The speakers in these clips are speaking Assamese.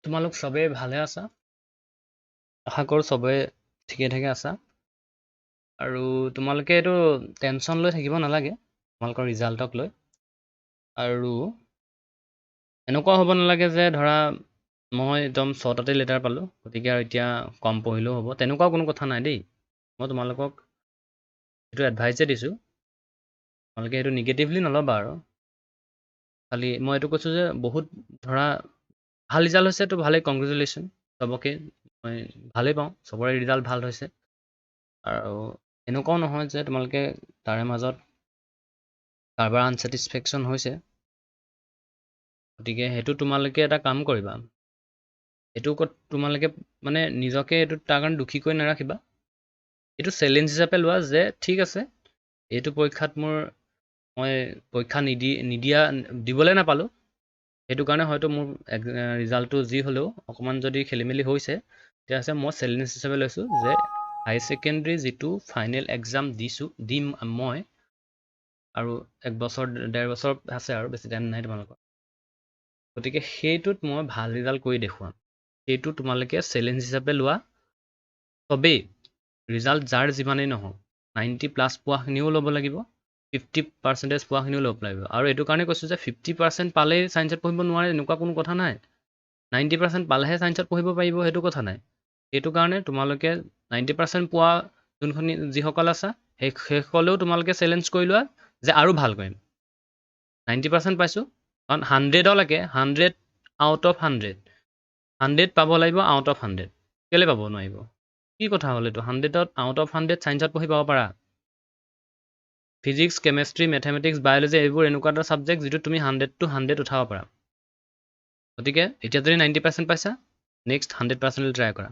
তোমালোক সবে ভালে আছা? আশা কৰোঁ সবে ঠিকে ঠাকে আছা। আৰু তোমালোকে এইটো টেনশ্যন লৈ থাকিব নালাগে তোমালোকৰ ৰিজাল্টক লৈ। আৰু এনেকুৱা হ'ব নালাগে যে ধৰা মই একদম 6টাতে লেটাৰ পালোঁ, গতিকে আৰু এতিয়া কম পঢ়িলেও হ'ব, তেনেকুৱা কোনো কথা নাই দেই। মই তোমালোকক এইটো এডভাইচে দিছোঁ, তোমালোকে এইটো নিগেটিভলি নল'বা আৰু। খালি মই এইটো কৈছোঁ যে বহুত ধৰা ভাল ৰিজাল্ট হৈছে, তো ভালেই, কংগ্ৰেচুলেশ্যন চবকে। মই ভালেই পাওঁ, চবৰে ৰিজাল্ট ভাল হৈছে। আৰু এনেকুৱাও নহয় যে তোমালোকে তাৰে মাজত কাৰোবাৰ আনছেটিছফেকশ্যন হৈছে, গতিকে সেইটো তোমালোকে এটা কাম কৰিবা, এইটো তোমালোকে মানে নিজকে এইটো তাৰ কাৰণে দুখী কৰি নাৰাখিবা। এইটো চেলেঞ্জ হিচাপে লোৱা যে ঠিক আছে, এইটো পৰীক্ষাত মই পৰীক্ষা দিবলৈ নাপালোঁ, সেইটো কাৰণে হয়তো মোৰ ৰিজাল্টটো যি হ'লেও অকণমান যদি খেলি মেলি হৈছে, তেতিয়া মই চেলেঞ্জ হিচাপে লৈছোঁ যে হাই ছেকেণ্ডেৰী যিটো ফাইনেল এক্সাম দিম মই, আৰু 1 বছৰ 1.5 বছৰ আছে আৰু বেছি টাইম নাই তোমালোকৰ, গতিকে সেইটোত মই ভাল ৰিজাল্ট কৰি দেখুৱাম। সেইটো তোমালোকে চেলেঞ্জ হিচাপে লোৱা। চবেই ৰিজাল্ট যাৰ যিমানেই নহওক 90+ পোৱাখিনিও ল'ব লাগিব, 50% পোৱাখিনিও ল'ব লাগিব। আৰু এইটো কাৰণে কৈছোঁ যে 50% পালেই ছায়েন্সত পঢ়িব নোৱাৰে এনেকুৱা কোনো কথা নাই। 90% পালেহে ছায়েন্সত পঢ়িব পাৰিব সেইটো কথা নাই। সেইটো কাৰণে তোমালোকে 90% পোৱা যিসকল আছা সেইসকলেও তোমালোকে চেলেঞ্জ কৰি লোৱা যে আৰু ভাল কৰিম। 90% পাইছোঁ, কাৰণ 100লৈকে 100 আউট অফ 100 পাব লাগিব, আউট অফ 100 কেলৈ পাব নোৱাৰিব? কি কথা হ'ল এইটো? 100ত আউট অফ 100 ছায়েন্সত পঢ়ি পাব পাৰা। ফিজিক্স, কেমেষ্ট্ৰি, মেথমেটিক্স, বায়'লজি এইবোৰ এনেকুৱা এটা ছাবজেক্ট যিটো তুমি 100 to 100 উঠাব পাৰা। গতিকে এতিয়া যদি 90% পাইছা, নেক্সট 100% ট্ৰাই কৰা।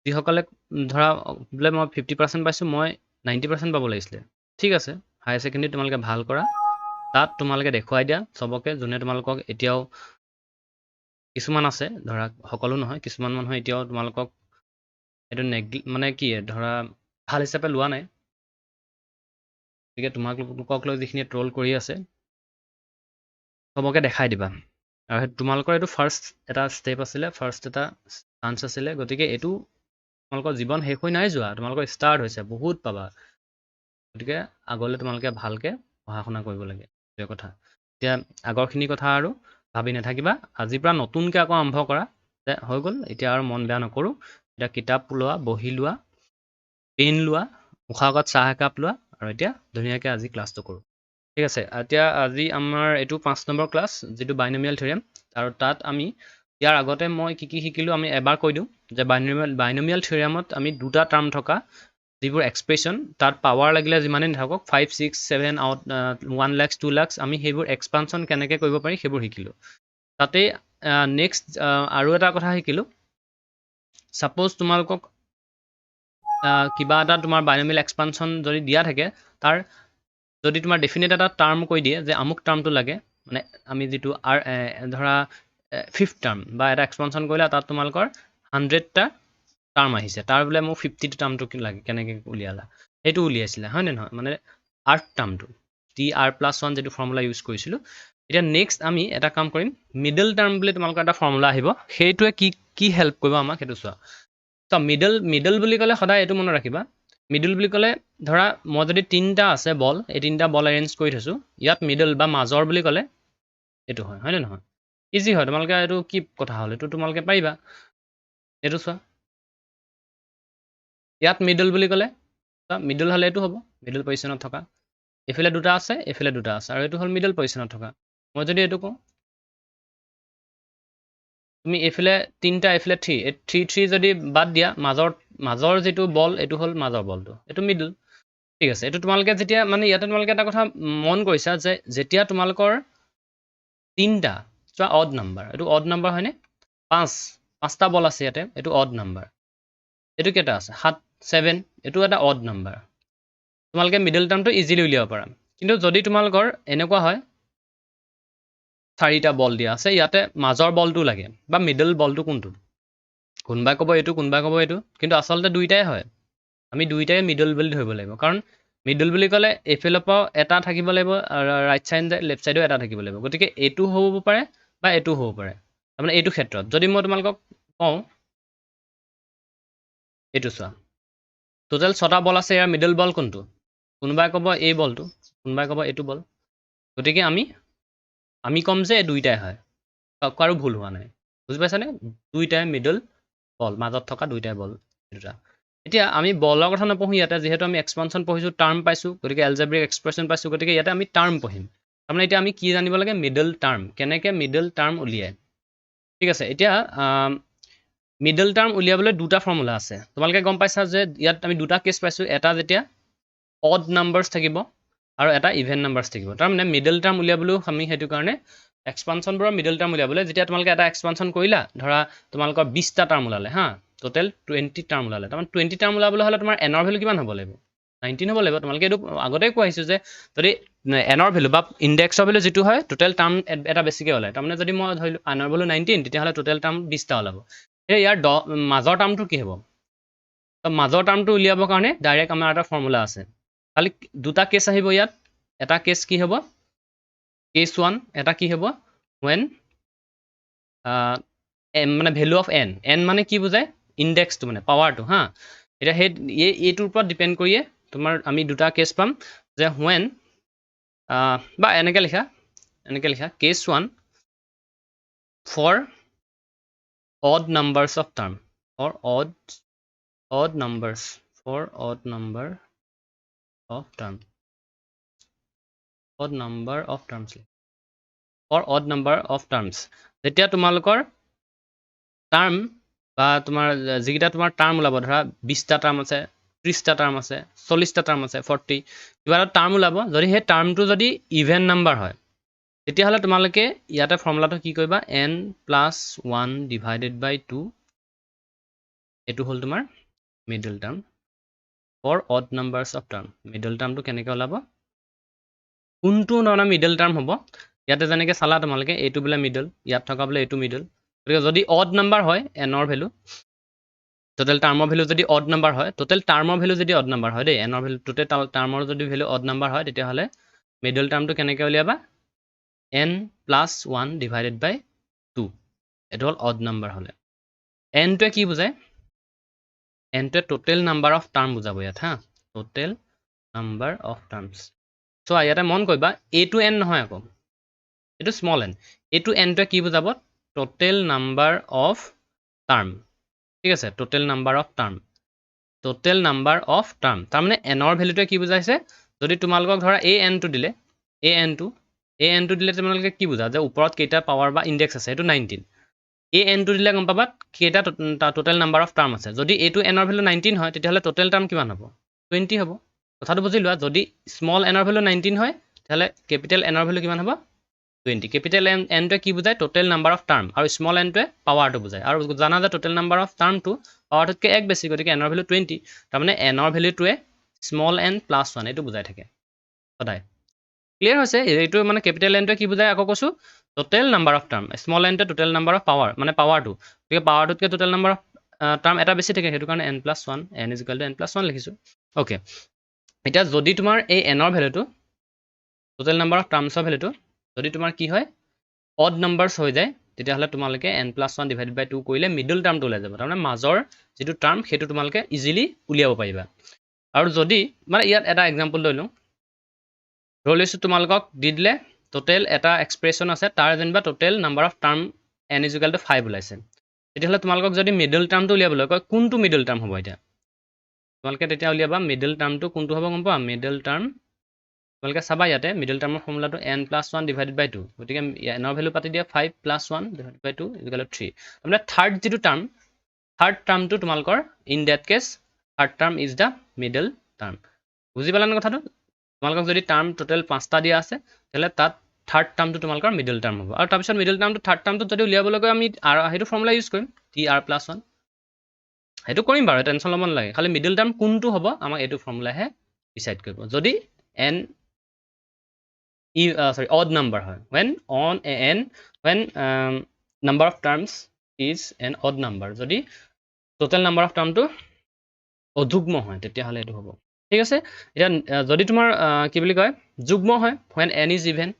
যিসকলে ধৰা বোলে মই 50% পাইছোঁ, মই 90% পাব লাগিছিলে, ঠিক আছে, হায়াৰ ছেকেণ্ডেৰী তোমালোকে ভাল কৰা, তাত তোমালোকে দেখুৱাই দিয়া চবকে, যোনে তোমালোকক এতিয়াও, কিছুমান আছে ধৰা, সকলো নহয়, কিছুমান মানুহে এতিয়াও তোমালোকক এইটো মানে কি ধৰা ভাল হিচাপে লোৱা নাই, গতিকে তোমালোকক লৈ যিখিনি ট্ৰল কৰি আছে চবকে দেখাই দিবা। আৰু তোমালোকৰ এইটো ফাৰ্ষ্ট এটা ষ্টেপ আছিলে, ফাৰ্ষ্ট এটা চান্স আছিলে, গতিকে এইটো তোমালোকৰ জীৱন শেষ হৈ নাই যোৱা, তোমালোকৰ ষ্টাৰ্ট হৈছে, বহুত পাবা। গতিকে আগলৈ তোমালোকে ভালকৈ পঢ়া শুনা কৰিব লাগে, সেইটোৱে কথা। এতিয়া আগৰখিনি কথা আৰু ভাবি নাথাকিবা, আজিৰ পৰা নতুনকৈ আকৌ আৰম্ভ কৰা যে হৈ গ'ল, এতিয়া আৰু মন বেয়া নকৰোঁ, এতিয়া কিতাপ লোৱা, বহি লোৱা, পেন লোৱা, মুখৰ আগত চাহ একাপ লোৱা, আৰু এতিয়া ধুনীয়াকৈ আজি ক্লাছটো কৰোঁ, ঠিক আছে। এতিয়া আজি আমাৰ এইটো 5 নম্বৰ ক্লাছ, যিটো বাইনমিয়েল থিয়ৰেম, আৰু তাত আমি ইয়াৰ আগতে মই কি শিকিলোঁ আমি এবাৰ কৈ দিওঁ যে বাইনমিয়েল থিয়ৰেমত আমি দুটা টাৰ্ম থকা যিবোৰ এক্সপ্ৰেশ্যন, তাত পাৱাৰ লাগিলে যিমানেই নাথাকক 5, 6, 7 আউট 1 লাখ 2 লাখ, আমি সেইবোৰ এক্সপানশ্যন কেনেকৈ কৰিব পাৰি সেইবোৰ শিকিলোঁ। তাতেই নেক্সট আৰু এটা কথা শিকিলোঁ, ছাপ'জ তোমালোকক কিবা এটা তোমাৰ বাইনমিয়েল এক্সপানশ্যন যদি দিয়া থাকে, তাৰ যদি তোমাৰ ডেফিনেট এটা টাৰ্ম কৈ দিয়ে যে আমুক টাৰ্মটো লাগে, মানে আমি যিটো ধৰা 5th টাৰ্ম বা এটা এক্সপানশ্যন কৰিলে তাত তোমালোকৰ 100টা টাৰ্ম আহিছে, তাৰ বোলে মোক 50টা টাৰ্মটো লাগে, কেনেকৈ উলিয়ালা, সেইটো উলিয়াইছিলে হয় নে নহয়, মানে আৰ্থ টাৰ্মটো TR+1 যিটো ফৰ্মুলা ইউজ কৰিছিলোঁ। এতিয়া নেক্সট আমি এটা কাম কৰিম, মিডল টাৰ্ম বুলি তোমালোকৰ এটা ফৰ্মুলা আহিব, সেইটোৱে কি হেল্প কৰিব আমাক সেইটো চোৱা। তো মিডল বুলি ক'লে সদায় এইটো মনত ৰাখিবা, মিডল বুলি ক'লে ধৰা মই যদি 3টা আছে বল, এই 3টা বল এৰেঞ্জ কৰি থৈছোঁ, ইয়াত মিডল বা মাজৰ বুলি ক'লে এইটো হয়নে নহয়? ইজি হয়, তোমালোকে এইটো কি কথা হ'ল, এইটো তোমালোকে পাৰিবা। এইটো চোৱা, ইয়াত মিডল বুলি ক'লে মিডল হ'লে এইটো হ'ব, মিডল পজিশ্যনত থকা, এইফালে দুটা আছে, এইফালে দুটা আছে, আৰু এইটো হ'ল মিডল পজিশ্যনত থকা। মই যদি এইটো কওঁ, তুমি এইফালে 3টা, এইফালে 3, 3 যদি বাদ দিয়া, মাজৰ যিটো বল এইটো হ'ল মাজৰ বলটো, এইটো মিডল, ঠিক আছে। এইটো তোমালোকে যেতিয়া মানে ইয়াতে তোমালোকে এটা কথা মন কৰিছা যে যেতিয়া তোমালোকৰ 3টা চোৱা অড নাম্বাৰ, এইটো অড নাম্বাৰ হয়নে, 5টা বল আছে ইয়াতে, এইটো অড নাম্বাৰ, এইটো কেইটা আছে 7, 7, এইটো এটা অড নাম্বাৰ, তোমালোকে মিডল টাৰ্মটো ইজিলি উলিয়াব পাৰা। কিন্তু যদি তোমালোকৰ এনেকুৱা হয় 4টা বল দিয়া আছে, ইয়াতে মাজৰ বলটো লাগে বা মিডল বলটো কোনটো, কোনোবাই ক'ব এইটো, কোনোবাই ক'ব এইটো, কিন্তু আচলতে দুইটাই হয়, আমি দুইটাই মিডল বুলি ধৰিব লাগিব, কাৰণ মিডল বুলি ক'লে এইফালৰ পৰাও এটা থাকিব লাগিব, ৰাইট চাইড লেফ্ট চাইডেও এটা থাকিব লাগিব, গতিকে এইটো হ'ব পাৰে বা এইটো হ'ব পাৰে, তাৰমানে এইটো ক্ষেত্ৰত যদি মই তোমালোকক কওঁ এইটো চোৱা টোটেল 6টা বল আছে ইয়াৰ মিডল বল কোনটো কোনোবাই ক'ব এই বলটো কোনোবাই ক'ব এইটো বল গতিকে আমি ক'ম যে এই দুইটাই হয় কাৰো ভুল হোৱা নাই বুজি পাইছানে দুইটাই মিডল বল মাজত থকা দুইটাই বল দুটা এতিয়া আমি বলৰ কথা নপঢ়ো ইয়াতে যিহেতু আমি এক্সপানশ্যন পঢ়িছোঁ টাৰ্ম পাইছোঁ গতিকে এলজেব্ৰিক এক্সপ্ৰেছন পাইছোঁ গতিকে ইয়াতে আমি টাৰ্ম পঢ়িম তাৰমানে এতিয়া আমি কি জানিব লাগে মিডল টাৰ্ম কেনেকৈ মিডল টাৰ্ম উলিয়ায় ঠিক আছে এতিয়া মিডল টাৰ্ম উলিয়াবলৈ দুটা ফৰ্মুলা আছে তোমালোকে গম পাইছা যে ইয়াত আমি দুটা কেছ পাইছোঁ এটা যেতিয়া অড নাম্বাৰ্ছ থাকিব আৰু এটা ইভেন নাম্বাৰ্ছ থাকিব তাৰমানে মিডল টাৰ্ম উলিয়াবলৈও আমি সেইটো কাৰণে এক্সপানশ্যনবোৰৰ মিডল টাৰ্ম উলিয়াবলৈ যেতিয়া তোমালোকে এটা এক্সপানশ্যন কৰিলা ধৰা তোমালোকৰ 20টা টাৰ্ম ওলালে হা টোটেল 20 টাৰ্ম ওলালে তাৰমানে 20 টাৰ্ম ওলাবলৈ হ'লে তোমাৰ এনৰ ভেলু কিমান হ'ব লাগিব 19 হ'ব লাগিব তোমালোকে এইটো আগতেই কৈ আহিছোঁ যে যদি এনৰ ভেলু বা ইণ্ডেক্সৰ ভেলু যিটো হয় টোটেল টাৰ্ম এটা বেছিকৈ ওলায় তাৰমানে যদি মই ধৰিলোঁ এনৰ ভেলু 19 তেতিয়াহ'লে টোটেল টাৰ্ম 20টা ওলাব এই ইয়াৰ মাজৰ টাৰ্মটো কি হ'ব মাজৰ টাৰ্মটো উলিয়াবৰ কাৰণে ডাইৰেক্ট আমাৰ এটা ফৰ্মুলা আছে খালি দুটা কেছ আহিব ইয়াত এটা কেছ কি হ'ব কেছ 1 এটা কি হ'ব when মানে ভেলু অফ n মানে কি বুজায় ইণ্ডেক্সটো মানে পাৱাৰটো হা এতিয়া সেই এইটোৰ ওপৰত ডিপেণ্ড কৰিয়ে তোমাৰ আমি দুটা কেছ পাম যে when বা এনেকৈ লিখা cash 1 for odd numbers of term or odd numbers for odd number of term odd number of terms or odd number of terms যেতিয়া তোমালোকৰ টাৰ্ম বা তোমাৰ যিকেইটা তোমাৰ টাৰ্ম ওলাব ধৰা 20টা টাৰ্ম আছে 30টা টাৰ্ম আছে 40টা টাৰ্ম আছে 40 কিবা এটা টাৰ্ম ওলাব যদি সেই টাৰ্মটো যদি ইভেন নাম্বাৰ হয় তেতিয়াহ'লে তোমালোকে ইয়াতে ফৰ্মুলাটো কি কৰিবা n+1 ডিভাইডেড বাই 2 এইটো হ'ল তোমাৰ middle term for odd numbers of term middle টাৰ্মটো কেনেকৈ ওলাব কোনটো ধৰণৰ মিডল টাৰ্ম হ'ব ইয়াতে যেনেকৈ চালা তোমালোকে এইটো বোলে মিডল ইয়াত থকা বোলে এইটো মিডল গতিকে যদি অড নাম্বাৰ হয় এনৰ ভেলু টোটেল টাৰ্মৰ ভেলু যদি অড নাম্বাৰ হয় টোটেল টাৰ্মৰ ভেলু যদি অড নাম্বাৰ হয় দেই এনৰ ভেলু টোটেল টাৰ্মৰ যদি ভেলু অড নাম্বাৰ হয় তেতিয়াহ'লে মিডল টাৰ্মটো কেনেকৈ উলিয়াবা n+1 ডিভাইডেড বাই 2 এইটো হ'ল অড নাম্বাৰ হ'লে nটোৱে কি বুজায় nটোৱে টোটেল নাম্বাৰ অফ টাৰ্ম বুজাব ইয়াত হা টোটেল নাম্বাৰ অফ টাৰ্মছ চ' ইয়াতে মন কৰিবা এইটো n নহয় আকৌ এইটো স্মল n এইটো nটোৱে কি বুজাব টোটেল নাম্বাৰ অফ টাৰ্ম ঠিক আছে টোটেল নাম্বাৰ অফ টাৰ্ম তাৰমানে এনৰ ভেলুটোৱে কি বুজাইছে যদি তোমালোকক ধৰা এই nটো দিলে এই nটো দিলে তোমালোকে কি বুজা যে ওপৰত কেইটা পাৱাৰ বা ইণ্ডেক্স আছে সেইটো 19 এই nটো দিলে গম পাবা কেইটা টোটেল নাম্বাৰ অফ টাৰ্ম আছে যদি এইটো এনৰ ভেলু 19 হয় তেতিয়াহ'লে টোটেল টাৰ্ম কিমান হ'ব 20 হ'ব কথাটো বুজি লোৱা যদি স্মল এনৰ ভেলু 19 হয় তেতিয়াহ'লে কেপিটেল এনৰ ভেলু কিমান হ'ব 20 কেপিটেল nটোৱে কি বুজায় টোটেল নাম্বাৰ অফ টাৰ্ম আৰু স্মল nটোৱে পাৱাৰটো বুজায় আৰু জানা যে টোটেল নাম্বাৰ অফ টাৰ্মটো পাৱাৰটোতকৈ এক বেছি গতিকে এনৰ ভেলু 20 তাৰমানে এনৰ ভেলুটোৱে স্মল n+1 এইটো বুজাই থাকে সদায় ক্লিয়াৰ হৈছে এইটো মানে কেপিটেল nটোৱে কি বুজায় আকৌ কৈছোঁ total number of term small nটোৱে টোটেল নাম্বাৰ অফ পাৱাৰ মানে পাৱাৰটো গতিকে পাৱাৰটোতকৈ টোটেল নাম্বাৰ অফ টাৰ্ম এটা বেছি থাকে সেইটো কাৰণে n+1 n=n+1 লিখিছোঁ অ'কে এতিয়া যদি তোমাৰ এই এনৰ ভেলুটো টোটেল নাম্বাৰ অফ টাৰ্মছৰ ভেলুটো যদি তোমাৰ কি হয় অড নাম্বাৰ্ছ হৈ যায় তেতিয়াহ'লে তোমালোকে n+1 ডিভাইডেড বাই 2 কৰিলে মিডল টাৰ্মটো ওলাই যাব তাৰমানে মাজৰ যিটো টাৰ্ম সেইটো তোমালোকে ইজিলি উলিয়াব পাৰিবা আৰু যদি মানে ইয়াত এটা এক্সাম্পল লৈ লওঁ ধৰি লৈছোঁ তোমালোকক দি দিলে টোটেল এটা এক্সপ্ৰেছন আছে তাৰ যেনিবা total number of term n=5 ওলাইছে তেতিয়াহ'লে তোমালোকক যদি মিডল টাৰ্মটো উলিয়াবলৈ কয় কোনটো মিডল টাৰ্ম হ'ব এতিয়া তোমালোকে তেতিয়া উলিয়াবা মিডল টাৰ্মটো কোনটো হ'ব গম পোৱা মিডল টাৰ্ম তোমালোকে চাবা ইয়াতে মিডল টাৰ্মৰ ফৰ্মুলাটো n+1 ডিভাইডেড বাই 2 গতিকে এনৰ ভেলু পাতি দিয়া 5+1 ডিভাইডেড বাই 2 3 তাৰমানে থাৰ্ড যিটো টাৰ্ম থাৰ্ড টাৰ্মটো তোমালোকৰ in that case third term is the middle term বুজি পালানে কথাটো তোমালোকক যদি টাৰ্ম টোটেল 5টা দিয়া আছে তেতিয়াহ'লে তাত থাৰ্ড টাৰ্মটো তোমালোকৰ মিডল টাৰ্ম হ'ব আৰু তাৰপিছত মিডল টাৰ্মটো থাৰ্ড টাৰ্মটোত যদি উলিয়াবলৈ গৈ আমি সেইটো ফৰ্মুলা ইউজ কৰিম tr+1 সেইটো কৰিম বাৰু টেনশ্যন ল'ব নালাগে খালি মিডল টাৰ্ম কোনটো হ'ব আমাক এইটো ফৰ্মুলাহে ডিচাইড কৰিব যদি odd number হয় when number of terms is an odd number যদি total number of term টো অযুগ্ম হয় তেতিয়াহ'লে এইটো হ'ব ঠিক আছে এতিয়া যদি তোমাৰ কি বুলি কয় যুগ্ম হয় when n is even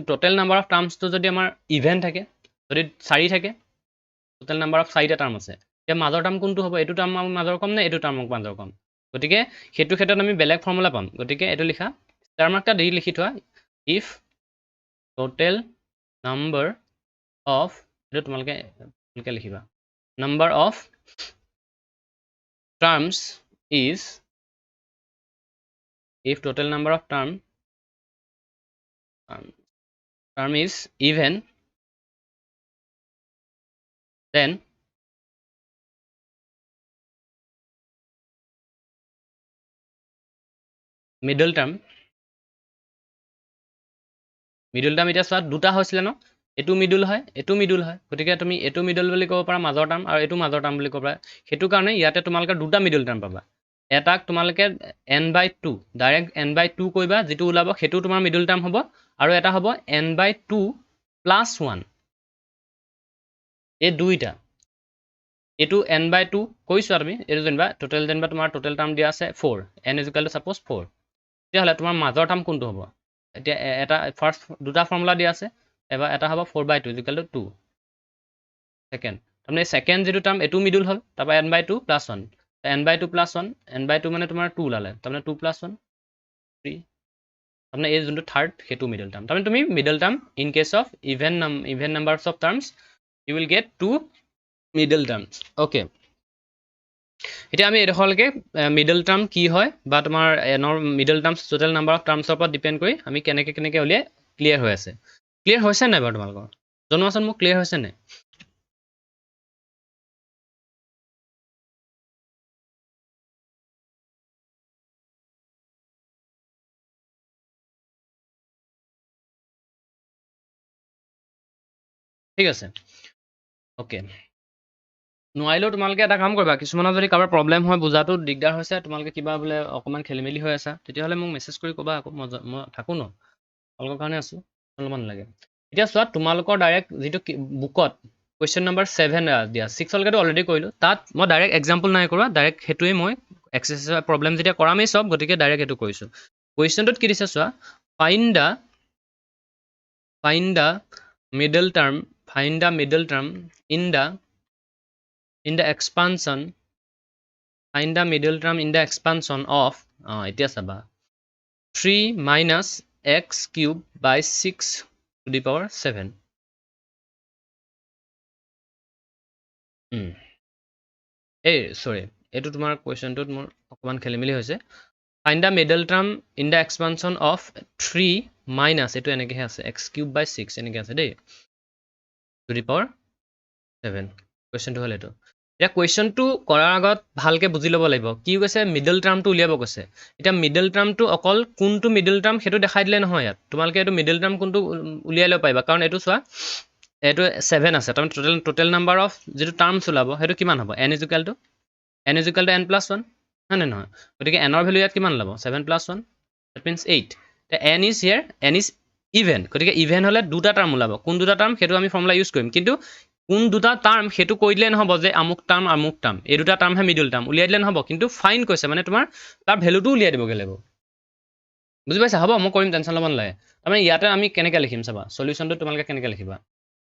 total number of terms টো যদি আমাৰ ইভেন থাকে যদি 4 থাকে টোটেল নাম্বাৰ অফ 4টা টাৰ্ম আছে এতিয়া মাজৰ টাৰ্ম কোনটো হ'ব এইটো টাৰ্ম আমি মাজৰ কম নে এইটো টাৰ্মক মাজৰ কম গতিকে সেইটো ক্ষেত্ৰত আমি বেলেগ ফৰ্মুলা পাম গতিকে এইটো লিখা ষ্টাৰ মাৰ্কটা দি লিখি থোৱা ইফ টোটেল নাম্বাৰ অফ এইটো তোমালোকে লিখিবা number of terms is if total number of term is even then middle term এতিয়া চোৱা দুটা হৈছিলে ন এটো মিডল হয় গতিকে তুমি এটো মিডল বুলি ক'ব পাৰা মাজৰ টাৰ্ম আৰু এটো মাজৰ টাৰ্ম বুলি ক'ব পাৰা সেইটো কাৰণে ইয়াতে তোমালোকে দুটা মিডল টাৰ্ম পাবা এটাক তোমালোকে n/2 ডাইৰেক্ট n/2 কৈবা যেটো ওলাব সেইটো তোমাৰ মিডল টাৰ্ম হ'ব আৰু এটা হ'ব n/2 + 1 এই দুইটা এটো n/2 কৈছো তুমি এটো যেনিবা তোমাৰ টোটেল টাৰ্ম দিয়া আছে 4 n = suppose 4 তেতিয়াহ'লে তোমাৰ মাজৰ টাৰ্ম কোনটো হ'ব এতিয়া এটা ফাৰ্স্ট দুটা ফৰ্মুলা দিয়া আছে এটা হ'ব 4/2 = 2 সেকেন্ড তাৰমানে সেকেন্ড যেটো টাৰ্ম এটো মিডল হ'ল তাৰপা n/2 + 1 n/2 + 1 n/2 মানে তোমাৰ 2 ওলালে তাৰমানে 2 + 1 3 তাৰমানে এই যোনটো থাৰ্ড সেইটো মিডল টাৰ্ম তাৰমানে তুমি middle term in case of even numbers of terms you will get 2 middle terms okay এতিয়া আমি এডখৰলৈকে মিডল টাৰ্ম কি হয় বা তোমাৰ এনৰ মিডল টাৰ্মস টোটেল নাম্বাৰ অফ টাৰ্মসৰ ওপৰত ডিপেন্ড কৰি আমি কেনেকে উলিয়াই ক্লিয়াৰ হৈ আছে ক্লিয়াৰ হৈছে নাই বাৰু তোমালোকৰ জনোৱাচোন মোক ক্লিয়াৰ হৈছে নাই ঠিক আছে ওকে নোৱাৰিলেও তোমালোকে এটা কাম কৰিবা কিছুমানৰ যদি কাৰোবাৰ প্ৰব্লেম হয় বুজাটো দিগদাৰ হৈছে তোমালোকে কিবা বোলে অকমান খেলিমেলি হৈ আছে তেতিয়াহ'লে মোক মেছেজ কৰি ক'বা আকৌ মই থাকো ন তোমালোকৰ কাৰণে আছো অলপমান লাগে এতিয়া চোৱা তোমালোকৰ ডাইৰেক্ট যিটো বুকত কুৱেশ্যন নম্বৰ 7 দিয়া 6 লৈকেতো অলৰেডি কৰিলো তাত মই ডাইৰেক্ট এক্সাম্পল নাই কৰা ডাইৰেক্ট সেইটোৱে মই এক্সাৰচাইজ প্ৰব্লেম যেতিয়া কৰামেই চব গতিকে ডাইৰেক্ট এইটো কৰিছো কুৱেশ্যনটোত কি দিছে চোৱা find the middle term in the expansion find the middle term in the expansion of এতিয়া চাবা 3 - x³ by 6⁻⁷ sorry এইটো তোমাৰ কুৱেশ্যনটোত মোৰ অকমান খেলিমেলি হৈছে find the middle term in the expansion of 3 - এইটো এনেকৈ আছে x³ by 6 এনেকৈ আছে দেই 7 কুৱেশ্যনটো হ'ল এইটো এতিয়া কুৱেশ্যনটো কৰাৰ আগত ভালকে বুজি ল'ব লাগিব কি কৈছে মিডল টাৰ্মটো উলিয়াব কৈছে এতিয়া মিডল টাৰ্মটো অকল কোনটো মিডল টাৰ্ম সেইটো দেখাই দিলে নহয় ইয়াত তোমালোকে এইটো মিডল টাৰ্ম কোনটো উলিয়াই ল'ব পাৰিবা কাৰণ এইটো চোৱা এইটো 7 আছে তাৰমানে টোটেল নাম্বাৰ অফ যেটো টাৰ্মছ ওলাব সেইটো কিমান হ'ব n = n + 1 হয় নে নহয় গতিকে n ৰ ভ্যালু ইয়াত কিমান ল'ব 7 + 1 that means 8 n is here n is even গতিকে ইভেন হলে দুটা টাৰ্ম ওলাব কোন দুটা টাৰ্ম সেইটো আমি ফৰ্মুলা ইউজ কৰিম কিন্তু কোন দুটা টাৰ্ম সেইটো কৈ দিলে নহব যে আমুক টাৰ্ম এই দুটা টাৰ্ম হে মিডল টাৰ্ম উলিয়াই দিলে নহব কিন্তু ফাইন কৈছে মানে তোমাৰ তাৰ ভ্যালুটো উলিয়াই দিবগে লাগিব বুজি পাইছা হ'ব মই কৰিম টেনচন ল'ব নালাগে তাৰমানে ইয়াতে আমি কেনেকৈ লিখিম চাবা সলিউশনটো তোমালোকে কেনেকৈ লিখিবা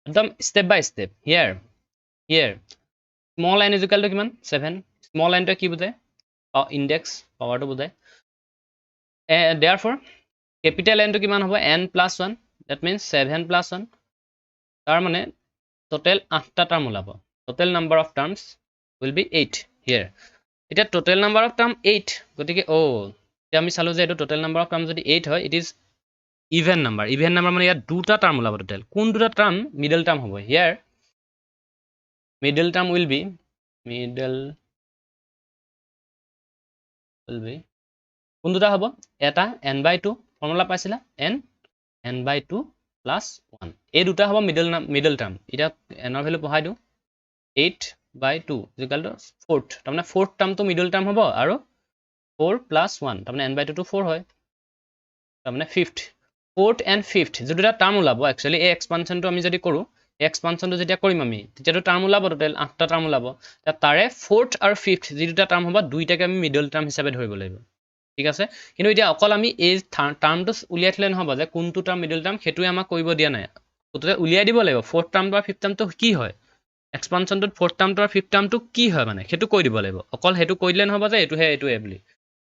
একদম স্টেপ বাই স্টেপ হিয়াৰ স্মল n = কিমান 7 স্মল n টো কি বুজায় ইনডেক্স পাৱাৰটো বুজায় therefore capital N টো কিমান হ'ব n + 1 that means 7 + 1 তাৰ মানে total 8টা টাৰ্ম ওলাব total number of terms will be 8 here এতিয়া total number of term 8 গতিকে এতিয়া আমি চালো যে এইটো total number of term যদি 8 হয় it is even number মানে ইয়াত দুটা টাৰ্ম ওলাব total কোন দুটা টাৰ্ম মিডল টাৰ্ম হ'ব here middle term will be কোন দুটা হ'ব এটা n/2 ফৰ্মুলা পাইছিলা n/2 + 1 এই দুটা হ'ব মিডল টাৰ্ম এটা n ৰ ভ্যালু বহাই দিও 8/2 = 4th তাৰমানে 4th টাৰ্মটো মিডল টাৰ্ম হ'ব আৰু 4 + 1 তাৰমানে n/2 টো 4 হয় তাৰমানে 5th 4th and 5th যে দুটা টাৰ্ম ওলাব একচুয়ালি এই এক্সপানশনটো আমি যদি কৰো এই এক্সপানশনটো যেতিয়া কৰিম আমি তেতিয়াটো টাৰ্ম ওলাব টোটাল 8টা টাৰ্ম ওলাব তাৰে 4th আৰু 5th যে দুটা টাৰ্ম হ'ব দুইটাকে আমি মিডল টাৰ্ম হিচাপে ধৰিব লাগিব ঠিক আছে কিন্তু এতিয়া অকল আমি এই টাৰ্মটো উলিয়াই থলে নহব যে কোনটো টাৰ্ম মিডল টাৰ্ম হেতুই আমাক কৰিব দিয়া নাই গতিকে উলিয়াই দিব লাগিব ফ'ৰ্থ টাৰ্মটো আৰু ফিফথ টাৰ্মটো কি হয় এক্সপানশ্যনটোত ফ'ৰ্থ টাৰ্মটো আৰু ফিফথ টাৰ্মটো কি হয় মানে সেইটো কৈ দিব লাগিব অকল সেইটো কৈ দিলে নহ'ব যে এইটোৱে বুলি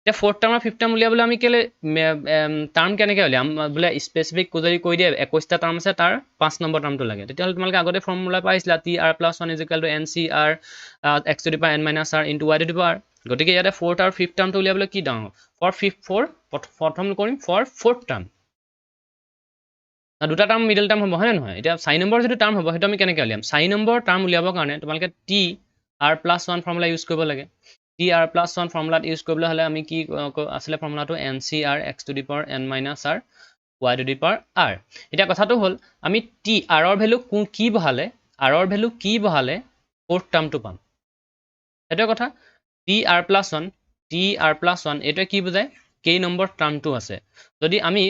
এতিয়া ফ'ৰ্থ টাৰ্ম আৰু ফিফথ টাৰ্ম উলিয়াবলৈ আমি কেলে টাৰ্ম কেনেকৈ উলিয়াম বোলে স্পেচিফিক যদি কৈ দিয়ে 21টা টাৰ্ম আছে তাৰ 5 নম্বৰ টাৰ্মটো লাগে তেতিয়াহ'লে তোমালোকে আগতে ফৰ্মুলা পাইছিলা TR+1 = NCR x⁻n - r * y⁻r গতিকে ইয়াতে ফ'ৰ্থ আৰু ফিফথ টাৰ্মটো উলিয়াবলৈ কি ডাঙৰ প্ৰথম কৰিম ফৰ ফ'ৰ্থ টাৰ্ম দুটা টাৰ্ম মিডল টাৰ্ম হ'ব হয় নে নহয় এতিয়া 4 নম্বৰ যিটো টাৰ্ম হ'ব সেইটো আমি কেনেকৈ উলিয়াম 4 নম্বৰ টাৰ্ম উলিয়াবৰ কাৰণে তোমালোকে TR+1 ফৰ্মুলা ইউজ কৰিব লাগে TR+1 ফৰ্মুলাত ইউজ কৰিবলৈ হ'লে আমি কি আছিলে ফৰ্মুলাটো NCR x⁻n - r y⁻r এতিয়া কথাটো হ'ল আমি r ৰ ভেলু কি বহালে ফ'ৰ্থ টাৰ্মটো পাম সেইটোৱে কথা TR+1 এইটোৱে কি বুজায় কেই নম্বৰ টাৰ্মটো আছে যদি আমি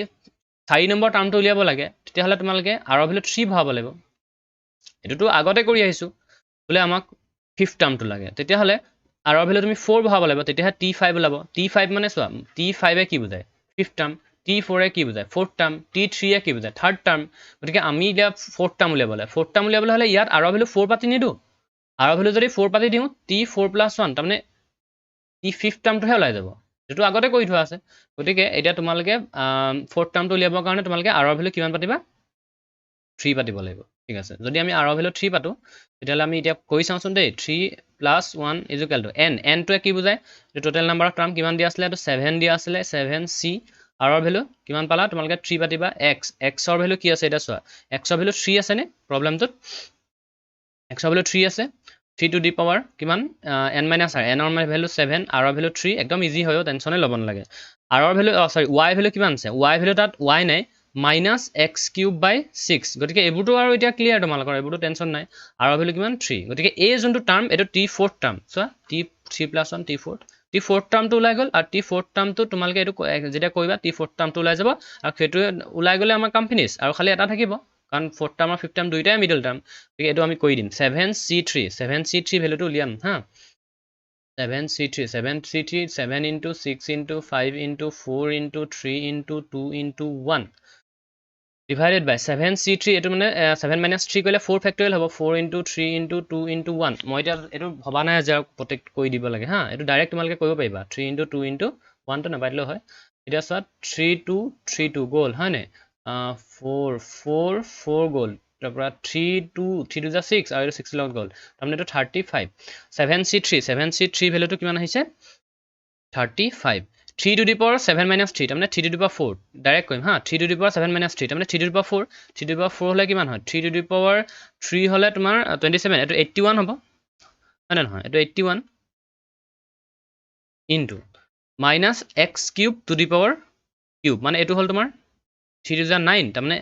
4 নম্বৰ টাৰ্মটো উলিয়াব লাগে তেতিয়াহ'লে তোমালোকে r ৰ ভেলু 3 বহাব লাগিব এইটোতো আগতে কৰি আহিছোঁ বোলে আমাক ফিফথ টাৰ্মটো লাগে তেতিয়াহ'লে r ৰ ভেলু তুমি 4 বহাব লাগিব তেতিয়াহে T5 ওলাব T5 মানে চোৱা T5 কি বুজায় ফিফথ টাৰ্ম T4 কি বুজায় ফ'ৰ্থ টাৰ্ম T3 কি বুজায় থাৰ্ড টাৰ্ম গতিকে আমি এতিয়া ফ'ৰ্থ টাৰ্ম উলিয়াবলৈ হ'লে ইয়াত r ৰ ভেলু 4 পাতি নিদিওঁ r ৰ ভেলু যদি 4 পাতি দিওঁ T4+1 তাৰমানে ফিফথ টাৰ্মটোহে ওলাই যাব যিটো আগতে কৰি থোৱা আছে গতিকে এতিয়া তোমালোকে ফ'ৰ্থ টাৰ্মটো উলিয়াবৰ কাৰণে তোমালোকে r ৰ ভেলু কিমান পাতিবা 3 পাতিব লাগিব ঠিক আছে যদি আমি r ৰ ভেলু 3 পাতো তেতিয়াহ'লে আমি এতিয়া কৰি চাওঁচোন দেই 3+1 = n টোৱে কি বুজায় এইটো টোটেল নাম্বাৰ অফ টাৰ্ম কিমান দিয়া আছিলে এইটো 7 দিয়া আছিলে 7c r ৰ ভেলু কিমান পালা তোমালোকে 3 পাতিবা x ৰ ভেলু কি আছে এতিয়া চোৱা x ৰ ভেলু 3 আছেনে প্ৰব্লেমটোত x ৰ ভেলু 3 আছে 3 to the power কিমান n - r n ৰ ভেলু 7 r ৰ ভেলু 3 একদম ইজি হয় টেনশ্যনে ল'ব নালাগে r ৰ ভেলু y ভেলু কিমান আছে y ভেলু তাত y নাই -x³/6 গতিকে এইবোৰতো আৰু এতিয়া ক্লিয়াৰ তোমালোকৰ এইবোৰতো টেনশ্যন নাই r ৰ ভেলু কিমান 3 গতিকে এই যোনটো টাৰ্ম এইটো T4 টাৰ্ম চোৱা T3+1 T4 টাৰ্মটো ওলাই গ'ল আৰু T4 টাৰ্মটো তোমালোকে এইটো যেতিয়া কৰিবা T4 টাৰ্মটো ওলাই যাব আৰু সেইটো ওলাই গ'লে আমাৰ কাম ফিনিছ আৰু খালি এটা থাকিব কাৰণ ফ'ৰ্থ টাৰ্ম আৰু ফিফথ টাৰ্ম দুইটাই মিডল টাৰ্ম গতিকে এইটো আমি কৰি দিম 7c3 ভেলুটো উলিয়াম হা 7c3 7 × 6 × 5 × 4 × 3 × 2 × 1 divided by 7c3 এইটো মানে 7 - 3 কৰিলে 4 ফেক্টৰিয়েল হ'ব 4 × 3 × 2 × 1 মই এতিয়া এইটো ভবা নাই যে প্ৰত্যেক কৰি দিব লাগে হা এইটো ডাইৰেক্ট তোমালোকে কৰিব পাৰিবা 3 × 2 × 1 টো নাপাতিলেও হয় এতিয়া চোৱা 3 2 গ'ল হয় নাই 4 গ'ল তাৰপৰা 3 2 6 আৰু 6 লগত গ'ল তাৰমানে এইটো 35 7c3 ভেলুটো কিমান আহিছে 35 3 to the power 7 - 3 তাৰমানে 3 to the power 4 ডাইৰেক্ট কৰিম হা 3 to the power 7 - 3 তাৰমানে 3 to the power 4 3 to the power 4 হ'লে কিমান হয় 3 to the power 3 হ'লে তোমাৰ 27 এইটো 81 হ'ব হয় নহয় এইটো 81 into -x³ to the power cube মানে এইটো হ'ল তোমাৰ 3 to the 9 তাৰমানে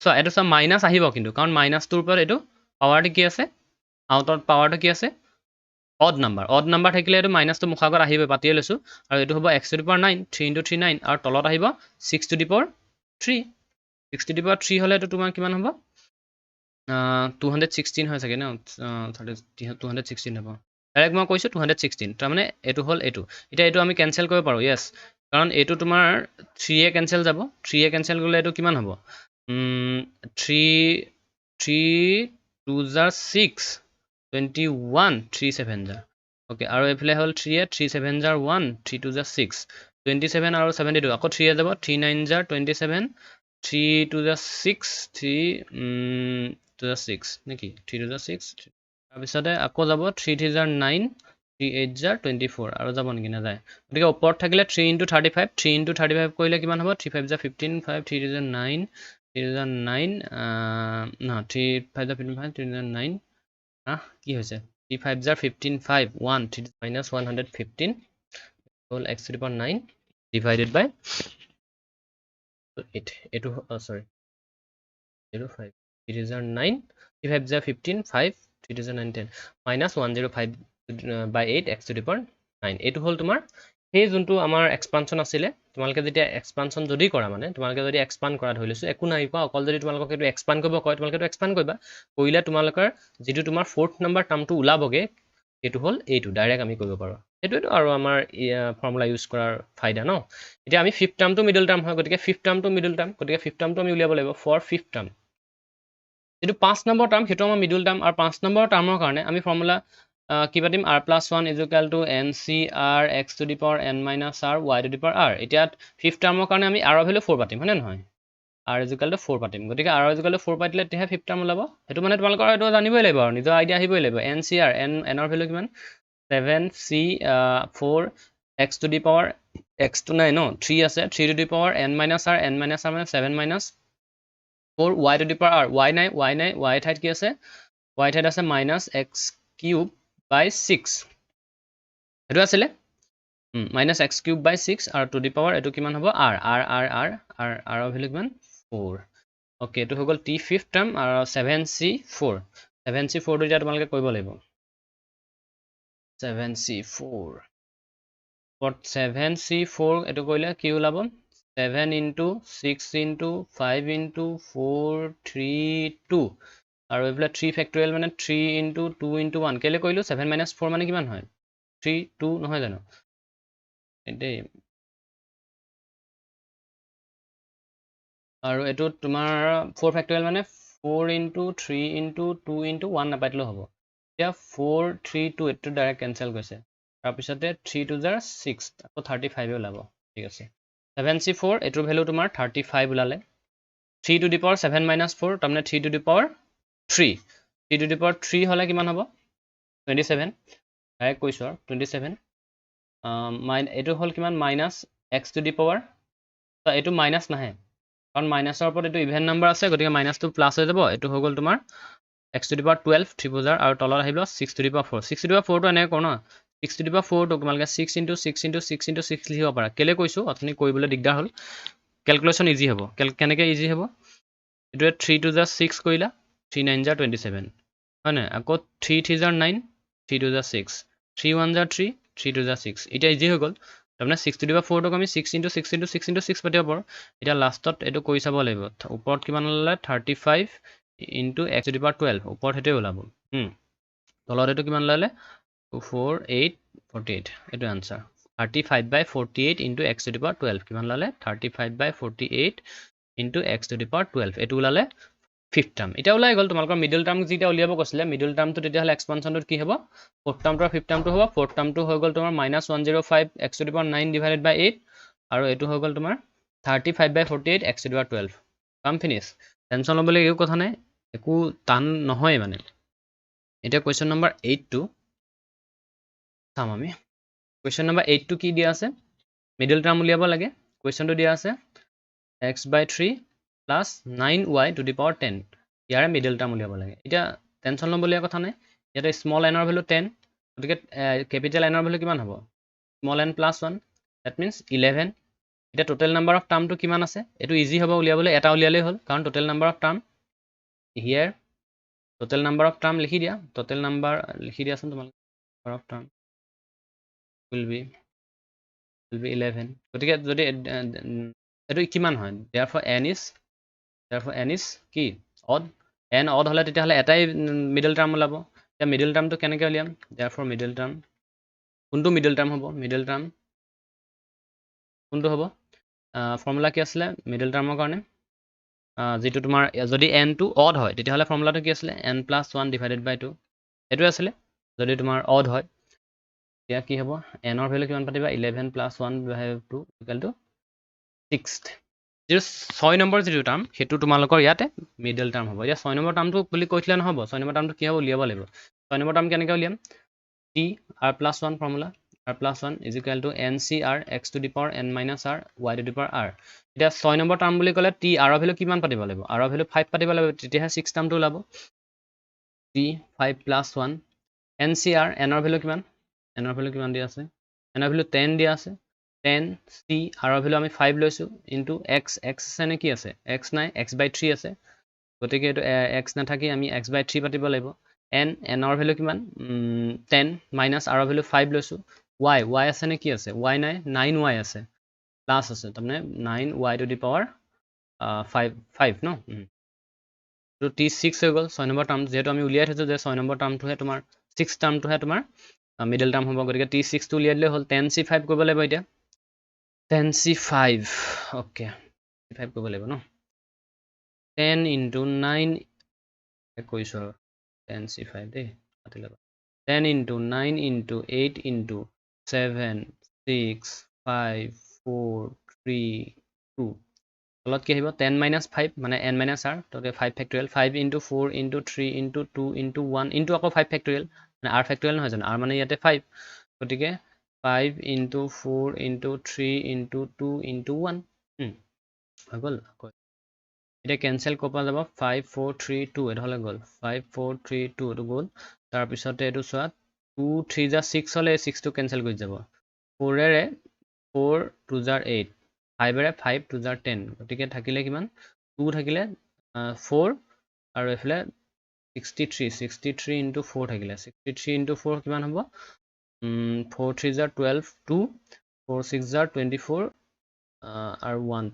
চোৱা এইটো চোৱা মাইনাছ আহিব কিন্তু কাৰণ মাইনাছটোৰ ওপৰত এইটো পাৱাৰটো কি আছে আউটত পাৱাৰটো কি আছে অড নাম্বাৰ থাকিলে এইটো মাইনাছটো মুখৰ আগত আহিবই পাতিয়ে লৈছোঁ আৰু এইটো হ'ব x⁻9 3 × 3 9 আৰু তলত আহিব 6 to the power 3 6 to the power 3 হ'লে এইটো তোমাৰ কিমান হ'ব 216 হয় চাগে ন 216 হ'ব ডাইৰেক্ট মই কৈছোঁ 216 তাৰমানে এইটো হ'ল এইটো এতিয়া এইটো আমি কেঞ্চেল কৰিব পাৰোঁ য়েছ কাৰণ এইটো তোমাৰ 3 কেঞ্চেল যাব 3 কেঞ্চেল গ'লে এইটো কিমান হ'ব 3 2 6 21 3 7 অ'কে আৰু এইফালে হ'ল 3 3 7 1 3 2 6 27 আৰু 72 আকৌ 3 যাব 3 9 27 3 2 6 3 2 6 নেকি 3 2 6 তাৰপিছতে আকৌ যাব 3 3 9 3 8 24 আৰু যাব নেকি নাযায় গতিকে ওপৰত থাকিলে 3 × 35 3 × 35 কৰিলে কিমান হ'ব 3 5 15 5 3 9 9 ন 3 5 15 5 3 9 কি হৈছে 3 5 15 5 1 3 -115 হ'ল x⁻9 divided by 8 এইটো সৰি এইটো 5 3 9 3 5 15 5 3 9 10 -105 by 8 x⁻9 এইটো হ'ল তোমাৰ সেই যোনটো আমাৰ এক্সপানশ্যন আছিলে তোমালোকে যেতিয়া এক্সপানশ্যন যদি কৰা মানে তোমালোকে যদি এক্সপাণ্ড কৰা ধৰি লৈছোঁ একো নাই কোৱা অকল যদি তোমালোকক এইটো এক্সপাণ্ড কৰিব কয় তোমালোকে এইটো এক্সপাণ্ড কৰিবা কৰিলে তোমালোকৰ যিটো তোমাৰ ফ'ৰ্থ নম্বৰ টাৰ্মটো ওলাবগৈ সেইটো হ'ল এইটো ডাইৰেক্ট আমি কৰিব পাৰোঁ সেইটোৱেতো আৰু আমাৰ ফৰ্মুলা ইউজ কৰাৰ ফাইদা ন এতিয়া আমি ফিফথ টাৰ্মটো মিডল টাৰ্ম হয় গতিকে ফিফথ টাৰ্মটো মিডল টাৰ্ম গতিকে ফিফথ টাৰ্মটো আমি উলিয়াব লাগিব ফৰ ফিফথ টাৰ্ম যেটো 5 নম্বৰ টাৰ্ম হেতু আমাৰ মিডল টাৰ্ম আৰু 5 নম্বৰ টাৰ্মৰ কাৰণে আমি ফৰ্মুলা কি পাতিম r+1 = ncr x to the power n minus r y to the power r এতিয়া 5th টাৰ্মৰ কাৰণে আমি r ভ্যালু 4 পাতিম হয়নে নহয় r = 4 পাতিম গতিকে r = 4 পাতিলে তেহে 5th টাৰ্ম ওলাব হেতু মানে তোমালোকৰ এটো জানিবই লাগিব আৰু নিজৰ আইডিয়া আহিবই লাগিব ncr n ৰ ভ্যালু কিমান 7c 4 x to the power x to নাই ন 3 আছে 3 to the power n minus r মানে 7 minus 4 y to the power r y নাই y ঠাইত কি আছে y ঠাইত আছে minus x cube by 6 এটো আছিল minus x cube by 6 আৰু to the power এটো কিমান হ'ব r ৰ ভ্যালু কিমান 4 ওকে এটো হৈ গল t 5th টাৰ্ম আৰু 7c4 টো এতিয়া তোমালোকে কৰিব লাগিব 7c4 এটো কৰিলে কি ওলাব 7 into 6 into 5 into 4 3 2 আৰু এফালে 3 ফেক্টৰিয়েল মানে 3 into 2 into 1 কেলে কৰিলো 7 minus 4 মানে কিমান হয় 3 2 নহয় জানো এতে আৰু এটো তোমাৰ 4 ফেক্টৰিয়েল মানে 4 into 3 into 2 into 1 নাপাইতলো হ'ব এতিয়া 4 3 2 এটো ডাইৰেক্ট কেনসেল গৈছে তাৰ পিছতে 3 2 জাৰ 6 আকৌ 35 ওলাব ঠিক আছে 7c4 এটোৰ ভ্যালু তোমাৰ 35 ওলালে 3 to the power 7 minus 4 তাৰমানে 3 to the power 3 3 to the power 3 হলে কিমান হ'ব 27 ডাইৰেক্ট কৈছো আৰু 27 এটো হল কিমান minus x to the power তো এটো মাইনাস নাহে কাৰণ মাইনাসৰ ওপৰত এটো ইভেন নাম্বাৰ আছে গতিকে মাইনাসটো প্লাস হৈ যাব এটো হৈ গল তোমাৰ x to the power 12 3 বজাৰ আৰু তলত আহিব 6 to the power 4 6 to the power 4 টো এনে কৰো ন 6 to the power 4 টো তোমালকে 6 into 6 into 6 into 6 লিখিব পাৰা কেলে কৈছো অথনি কৰিবলৈ দিগদাৰ হল ক্যালকুলেশন ইজি হ'ব কেনেকে ইজি হ'ব এটো 3 to the 6 কৰিলা 3 9 jar 27 হয় না আকৌ 3 3 jar 9 3 to the 6 3 1 jar 3 3 to the 6 এটা ইজি হৈ গল তাৰমানে 6 to the power 4 টোক আমি 6 into 6 into 6 into 6 পাতিব পাৰো এটা লাষ্টত এটো কৰি চাব লাগিব ওপৰত কিমান ওলালে 35 into x to the power 12 ওপৰত হেতে ওলাব তলত এটো কিমান ওলালে 48 48 এটো answer 35/48 into x to the power 12 কিমান ওলালে 35/48 into x to the power 12 এটো ওলালে 5th টাৰ্ম এটা ওলাই গল তোমালোকৰ মিডল টাৰ্ম যেটা উলিয়াব কৈছিলে মিডল টাৰ্মটো তেতিয়া হলে এক্সপানশনটো কি হ'ব 4th টাৰ্মটো আৰু 5th টাৰ্মটো হ'ব 4th টাৰ্মটো হৈ গল তোমাৰ -105 x to the power 9 divided by 8 আৰু এটো হৈ গল তোমাৰ 35/48 x to the power 12 কাম ফিনিশ টেনশন লবলৈ একো কথা নাই একো টান নহয় মানে এটা কোৱেশ্চন নম্বৰ 8 টো চাম আমি কোৱেশ্চন নম্বৰ 8 টো কি দিয়া আছে মিডল টাৰ্ম উলিয়াব লাগে কোৱেশ্চনটো দিয়া আছে x/3 plus 9y to the power 10 ইয়াৰে মিডল টাৰ্ম উলিয়াব লাগে এটা টেনশন লবলীয়া কথা নাই ইয়াতে স্মল n ৰ ভ্যালু 10 গতিকে ক্যাপিটাল n ৰ ভ্যালু কিমান হ'ব small n plus 1 that means 11 এটা টোটাল নাম্বাৰ অফ টাৰ্মটো কিমান আছে এটো ইজি হ'ব উলিয়াবলৈ এটা উলিয়ালেই হ'ল কাৰণ total number of term here total number of term লিখি দিয়া টোটাল নাম্বাৰ লিখি দিয়াচোন তোমালোকে number of term will be 11 গতিকে যদি এটো কিমান হয় therefore n is কি odd n odd হলে তেতিয়া হলে এটাই মিডল টাৰ্ম ওলাব এতিয়া মিডল টাৰ্মটো কেনেকৈ উলিয়াম therefore মিডল টাৰ্ম কোনটো মিডল টাৰ্ম হ'ব মিডল টাৰ্ম কোনটো হ'ব ফৰ্মুলা কি আছিল মিডল টাৰ্মৰ কাৰণে যেটো তোমাৰ যদি n টো odd হয় তেতিয়া হলে ফৰ্মুলাটো কি আছিল n + 1 divided by 2 এটো আছিল যদি তোমাৰ odd হয় এতিয়া কি হ'ব n ৰ ভ্যালু কিমান পাতিবা 11 + 1 divided by 2 = 6 যেটো 6 নম্বৰ যেটো টাৰ্ম হেতু তোমালোকৰ ইয়াতে মিডল টাৰ্ম হ'ব এতিয়া 6 নম্বৰ টাৰ্মটো বুলি কৈছিলে নহব 6 নম্বৰ টাৰ্মটো কি হ'ব উলিয়াব লাগিব 6 নম্বৰ টাৰ্ম কেনেকৈ উলিয়াম t r+1 formula r+1 = ncr x to the power n minus r y to the power r এতিয়া 6 নম্বৰ টাৰ্ম বুলি ক'লে t r ৰ ভ্যালু কিমান পাতিব লাগিব r ৰ ভ্যালু 5 পাতিব লাগিব তেতিয়াহে 6 টাৰ্মটো ওলাব t 5 + 1 ncr n ৰ ভ্যালু কিমান n ৰ ভ্যালু কিমান দিয়া আছে n ৰ ভ্যালু 10 দিয়া আছে 10 c r ৰ ভ্যালু আমি 5 লৈছো ইনটু x আছে নে কি আছে x নাই x/3 আছে গতিকে এটো x নাথাকি আমি x/3 পাতিব লাগিব n ৰ ভ্যালু কিমান 10 মাইনাস r ৰ ভ্যালু 5 লৈছো y আছে নে কি আছে y নাই 9y আছে প্লাস আছে তাৰমানে 9y to the power 5 ন তো t6 হৈ গল 6 নম্বৰ টাৰ্ম যেহেতু আমি উলিয়াই থৈছো যে 6 নম্বৰ টাৰ্মটোহে তোমাৰ 6 টাৰ্মটোহে তোমাৰ মিডল টাৰ্ম হ'ব গতিকে t6 টো উলিয়াই দিলে হ'ল 10c5 কৰিব লাগিব এতিয়া 10c5 ওকে 5 কৰিব লাগিব ন 10 into 9 কৈছোঁ আৰু 10c5 দেই কাটি ল'বা 10 into 9 into 8 into 7 6 5 4 3 2 তলত কি আহিব 10 minus 5 মানে n minus r গতিকে 5 factorial 5 into 4 into 3 into 2 into 1 into আকৌ 5 factorial মানে r factorial নহয় জানো r মানে ইয়াতে 5 গতিকে 5 into 4 into 3 into 2 into 1 হৈ গ'ল আকৌ এতিয়া কেনচেল ক'পা যাব 5 4 3 2 এটা হ'লে গ'ল 5 4 3 2 এইটো গ'ল তাৰপিছতে এইটো চোৱা 2 3 যা 6 হ'লে 6 টো কেনচেল কৰি যাব 4 এৰে 4 2 জাৰ 8 5 এৰে 5 2 জাৰ 10 গতিকে থাকিলে কিমান 2 থাকিলে 4 আৰু এফালে 63 into 4 থাকিলে 63 into 4 কিমান হ'ব 4 3 জাৰ 12 2 4 6 জাৰ 24 আৰু 1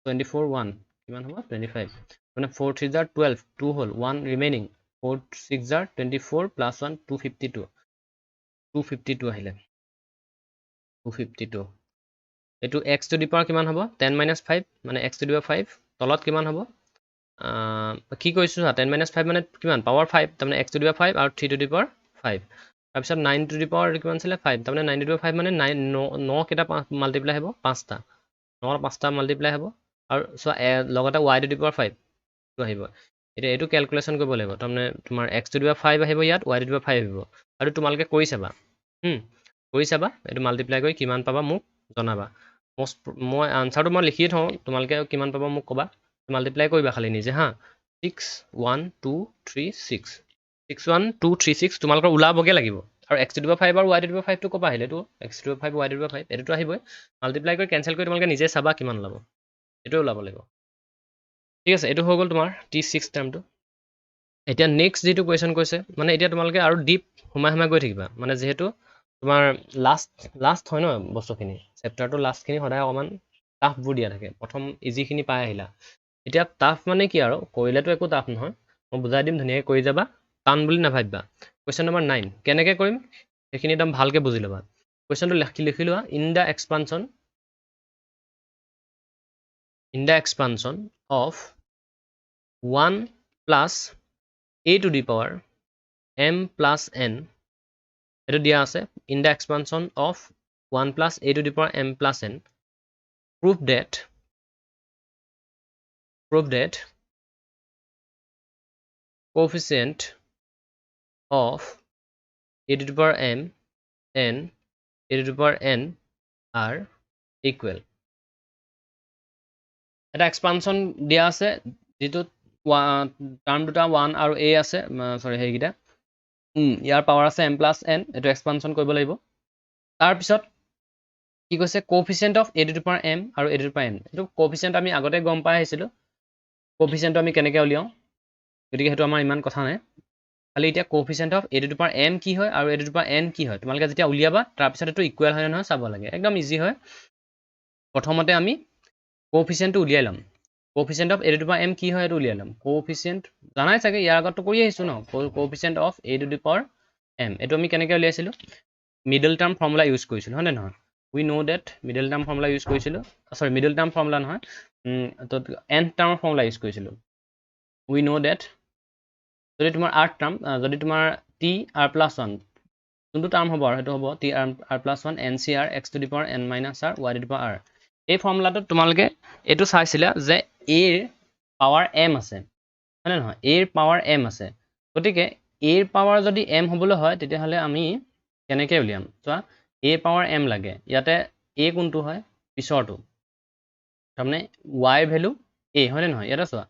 24 1 কিমান হ'ব 25 মানে 4 3 জাৰ 12 2 হ'ল 1 ৰিমেইনিং 4 6 জাৰ 24 প্লাছ 1 252 আহিলে 252 এইটো x টু দি পাৱাৰ কিমান হ'ব 10 minus 5 মানে x টু দি পাৱাৰ 5 তলত কিমান হ'ব কি কৈছোঁ 10 minus 5 মানে কিমান পাৱাৰ 5 তাৰমানে x টু দি পাৱাৰ 5 আৰু 3 টু দি পাৱাৰ 5 তাৰপিছত 9 টু দি পাৱাৰ কিমান আছিলে 5 তাৰমানে 9 টু দি পাৱাৰ 5 মানে 9 কেইটা মাল্টিপ্লাই হ'ব 5টা 9 5টা মাল্টিপ্লাই হ'ব আৰু চোৱা লগতে y টু দি পাৱাৰ 5 টো আহিব এতিয়া এইটো ক্যালকুলেশন কৰিব লাগিব তাৰমানে তোমাৰ x টু দি পাৱাৰ 5 আহিব ইয়াত y টু দি পাৱাৰ 5 আহিব আৰু তোমালোকে কৰি চাবা এইটো মাল্টিপ্লাই কৰি কিমান পাবা মোক জনাবা মই আনসাৰটো মই লিখিয়ে থওঁ তোমালোকে কিমান পাবা মোক ক'বা মাল্টিপ্লাই কৰিবা খালি নিজে হা 6 1 2 3 6 6 1 2 3 6 তোমালোকৰ ওলাবগে লাগিব আৰু x টু দি পাৱাৰ 5 আৰু y টু দি পাৱাৰ 5 টো ক'বা আহিলে এইটো x to the power 5 y to the power 5 এইটো আহিবই মাল্টিপ্লাই কৰি কেনসেল কৰি তোমালোকে নিজে চাবা কিমান ওলাব এইটো ওলাব লাগিব ঠিক আছে এইটো হৈ গ'ল তোমাৰ t6 টাৰ্মটো এতিয়া নেক্সট যেটো কোৱেশ্চন কৈছে মানে এতিয়া তোমালোকে আৰু ডিপ হুমাই গৈ থাকিবা মানে যেহেতু তোমাৰ লাষ্ট হয় ন বস্তুখিনি চেপ্টাৰটো লাষ্টখিনি সদায় অকমান টাফবোৰ দিয়া থাকে প্ৰথম ইজিখিনি পাই আহিলা এতিয়া টাফ মানে কি আৰু কৰিলেতো একো টাফ নহয় মই বুজাই দিম ধুনীয়াকৈ কৰি যাবা টান বুলি নাভাবিবা কোৱেশ্চন নম্বৰ 9 কেনেকৈ কৰিম সেইখিনি একদম ভালকৈ বুজি ল'বা কোৱেশ্চনটো লিখি লোৱা in the expansion of 1 plus a to the power m plus n এটো দিয়া আছে in the expansion of 1 plus a to the power m plus n prove that coefficient of a to the power m and a to the power n are equal এটা expansion দিয়া আছে যেটো টার্ম দুটা 1 আৰু a আছে সৰি হেগিটা ইয়াৰ পাৱাৰ আছে m plus n এটো এক্সপানশন কৰিব লাগিব তাৰ পিছত কি কৈছে কোএফিচিয়েন্ট of a to the power m আৰু a to the power n এটো কোএফিচিয়েন্ট আমি আগতে গম পাই আহিছিলো কোএফিচিয়েন্টটো আমি কেনেকৈ উলিয়াও গতিকে হেতু আমাৰ ইমান কথা নাই খালি এতিয়া কোএফিচিয়েন্ট of a to the power m কি হয় আৰু a to the power n কি হয় তোমালোকে যেতিয়া উলিয়াবা তাৰ পিছত এটো ইকুৱেল হয় নহয় চাব লাগে একদম ইজি হয় প্ৰথমতে আমি কোএফিচিয়েন্টটো উলিয়াই লম coefficient of a to the power m কি হয় এটো উলিয়াই লম coefficient জানাই চাগে ইয়াৰ আগত কৰি আহিছো ন coefficient of a to the power m এটো আমি কেনেকৈ উলিয়াইছিলো মিডল টার্ম ফর্মুলা ইউজ কৰিছিলো হয় নহয় we know that middle term formula use কৰিছিলো সৰি মিডল টাৰ্ম ফৰ্মুলা নহয় তো nth টাৰ্ম ফৰ্মুলা ইউজ কৰিছিলো we know that যদি তোমাৰ r টাৰ্ম যদি তোমাৰ t r plus 1 কোনটো টাৰ্ম হ'ব আৰু হেতু হ'ব t r plus 1 ncr x to the power n minus r y to the power r এই ফর্মুলাটো তোমালোকে এটো চাইছিলা যে a এর পাওয়ার m আছে মানে নহয় a এর পাওয়ার m আছে গতিকে a এর পাওয়ার যদি m হবলৈ হয় তেতিয়া হলে আমি কেনেকৈ উলিয়াম চোৱা a পাওয়াৰ m লাগে ইয়াতে a কোনটো হয় পিছৰটো তাৰমানে y ভ্যালু a হয় নে নহয় ইয়াতে চোৱা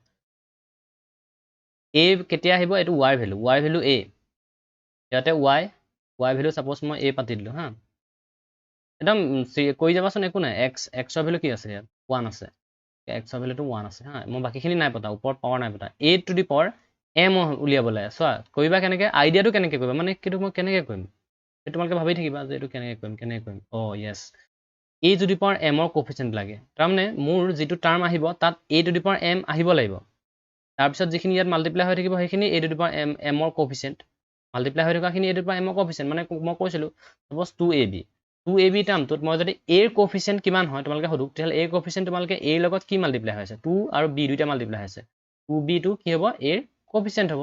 a কেতিয়া আহিব এটো y ভ্যালু a ইয়াতে y ভ্যালু সাপোজ মই a পাতি দিলো হা একদম কৈ যাবাচোন একো নাই x ৰ ভ্যালু কি আছে ইয়াত 1 আছে x ৰ ভ্যালুটো 1 আছে হা মই বাকিখিনি নাই পতা ওপৰত পাৱাৰ নাই পতা a to the power m উলিয়াবলৈ চোৱা কৰিবা কেনেকৈ আইডিয়াটো কেনেকৈ কৰিবা মানে কিটো মই কেনেকৈ কৰিম তোমালোকে ভাবি থাকিবা যে এটো কেনেকৈ কৰিম ও yes a to the power m ৰ কোএফিচিয়েন্ট লাগে তাৰমানে মোৰ যেটো টাৰ্ম আহিব তাত a to the power m আহিব লাগিব তাৰ পিছত যিখিনি ইয়াত মাল্টিপ্লাই হৈ থাকিব সেইখিনি a to the power m ৰ কোএফিচিয়েন্ট মাল্টিপ্লাই হৈ থকাখিনি a to the power m ৰ কোএফিচিয়েন্ট মানে মই কৈছিলো সাপোজ 2ab টাৰ্মটোত মই যদি a ৰ কোএফিচিয়েন্ট কিমান হয় তোমালোকে হদুক তেল a ৰ কোএফিচিয়েন্ট তোমালোকে a ৰ লগত কি মাল্টিপ্লাই হৈছে 2 আৰু b দুইটা মাল্টিপ্লাই হৈছে 2b টো কি হ'ব a ৰ কোএফিচিয়েন্ট হ'ব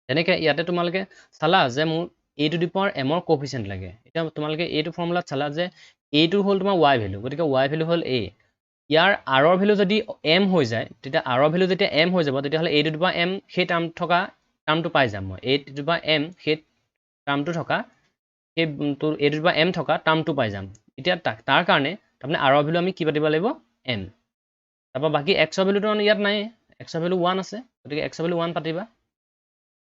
তেনেকৈ ইয়াতে তোমালোকে চালা যে মোৰ a to the power m ৰ কোএফিচিয়েন্ট লাগে এতিয়া তোমালোকে এইটো ফৰ্মুলাত চালা যে a টো হ'ল তোমাৰ y ভ্যালু গতিকে y ভ্যালু হ'ল a ইয়াৰ r ৰ ভ্যালু যদি m হৈ যায় তেতিয়া r ৰ ভ্যালু যেতিয়া m হৈ যাব তেতিয়া হলে a to the power m সেই টাৰ্ম থকা টাৰ্মটো পাই যাম মই a to the power m সেই টাৰ্মটো থকা সেই a to the power m থকা টাৰ্মটো পাই যাম এতিয়া তাৰ কাৰণে তাৰমানে r ৰ ভ্যালু আমি কি পাতিব লাগিব m তাৰপৰা বাকি x ৰ ভ্যালুটো ইয়াত নাই x ৰ ভ্যালু 1 আছে গতিকে x ৰ ভ্যালু 1 পাতিবা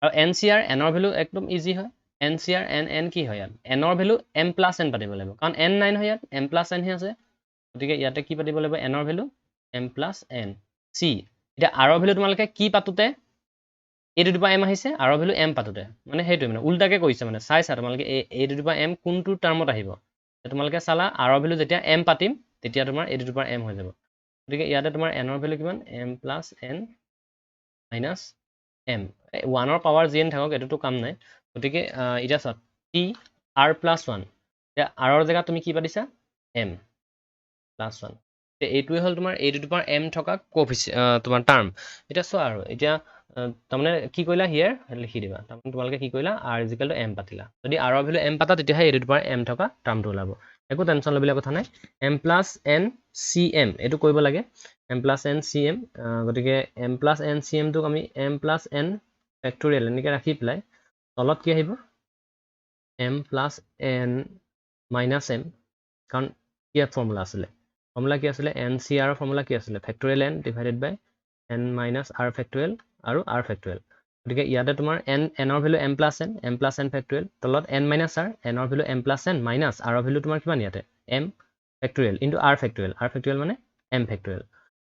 আৰু NCR n ৰ ভ্যালু একদম ইজি হয় NCR n কি হয় ইয়াত n ৰ ভ্যালু m + n পাতিব লাগিব কাৰণ n নাই নহয় ইয়াত m + n হে আছে গতিকে ইয়াতে কি পাতিব লাগিব n ৰ ভ্যালু m + n c এতিয়া r ৰ ভ্যালু তোমালোকে কি পাতোতে a to the power m আহিছে r ৰ ভ্যালু m পাতোতে মানে হেইটো মানে উল্টাকে কৰিছে মানে চাইছা তোমালোকে a to the power m কোনটো টাৰ্মত আহিব তোমালোকে চালা r ৰ ভ্যালু যেতিয়া m পাতিম তেতিয়া তোমাৰ a to the power m হৈ যাব গতিকে ইয়াতে তোমাৰ n ৰ ভ্যালু কিমান m + n - m 1 ৰ পাৱাৰ যি n থাকক এটোটো কাম নাই গতিকে এটা চা t r + 1 এতিয়া r ৰ জায়গা তুমি কি পাতিছা m + 1 তে এইটোৱে হ'ল তোমাৰ a to the power m থকা কোএফিচিয়েন্ট তোমাৰ টাৰ্ম এটা চোৱা আৰু এতিয়া তাৰমানে কি কৰিলা হিয়াৰ লিখি দিবা তাৰমানে তোমালোকে কি কৰিলা r = m পাতিলা যদি r ৰ ভ্যালু m পাতা তেতিয়াহে a to the power m থকা টাৰ্মটো ওলাব একো টেনচন লবলে কথা নাই m + n cm এটো কৰিব লাগে m + n cm গতিকে m + n cm টোক আমি m + n ফেক্টৰিয়েল এনেকৈ ৰাখি পেলাই তলত কি আহিব m + n - m কাৰণ কি ফৰ্মুলা আছিল ফৰ্মুলা কি আছিল NCR ফৰ্মুলা কি আছিল factorial n / n - r factorial আৰু r ফেক্টৰিয়েল গতিকে ইয়াতে তোমাৰ n ৰ ভ্যালু m + n ফেক্টৰিয়েল তলত n - r n ৰ ভ্যালু m + n - r ৰ ভ্যালু তোমাৰ কিমান ইয়াতে m ফেক্টৰিয়েল * r ফেক্টৰিয়েল মানে m ফেক্টৰিয়েল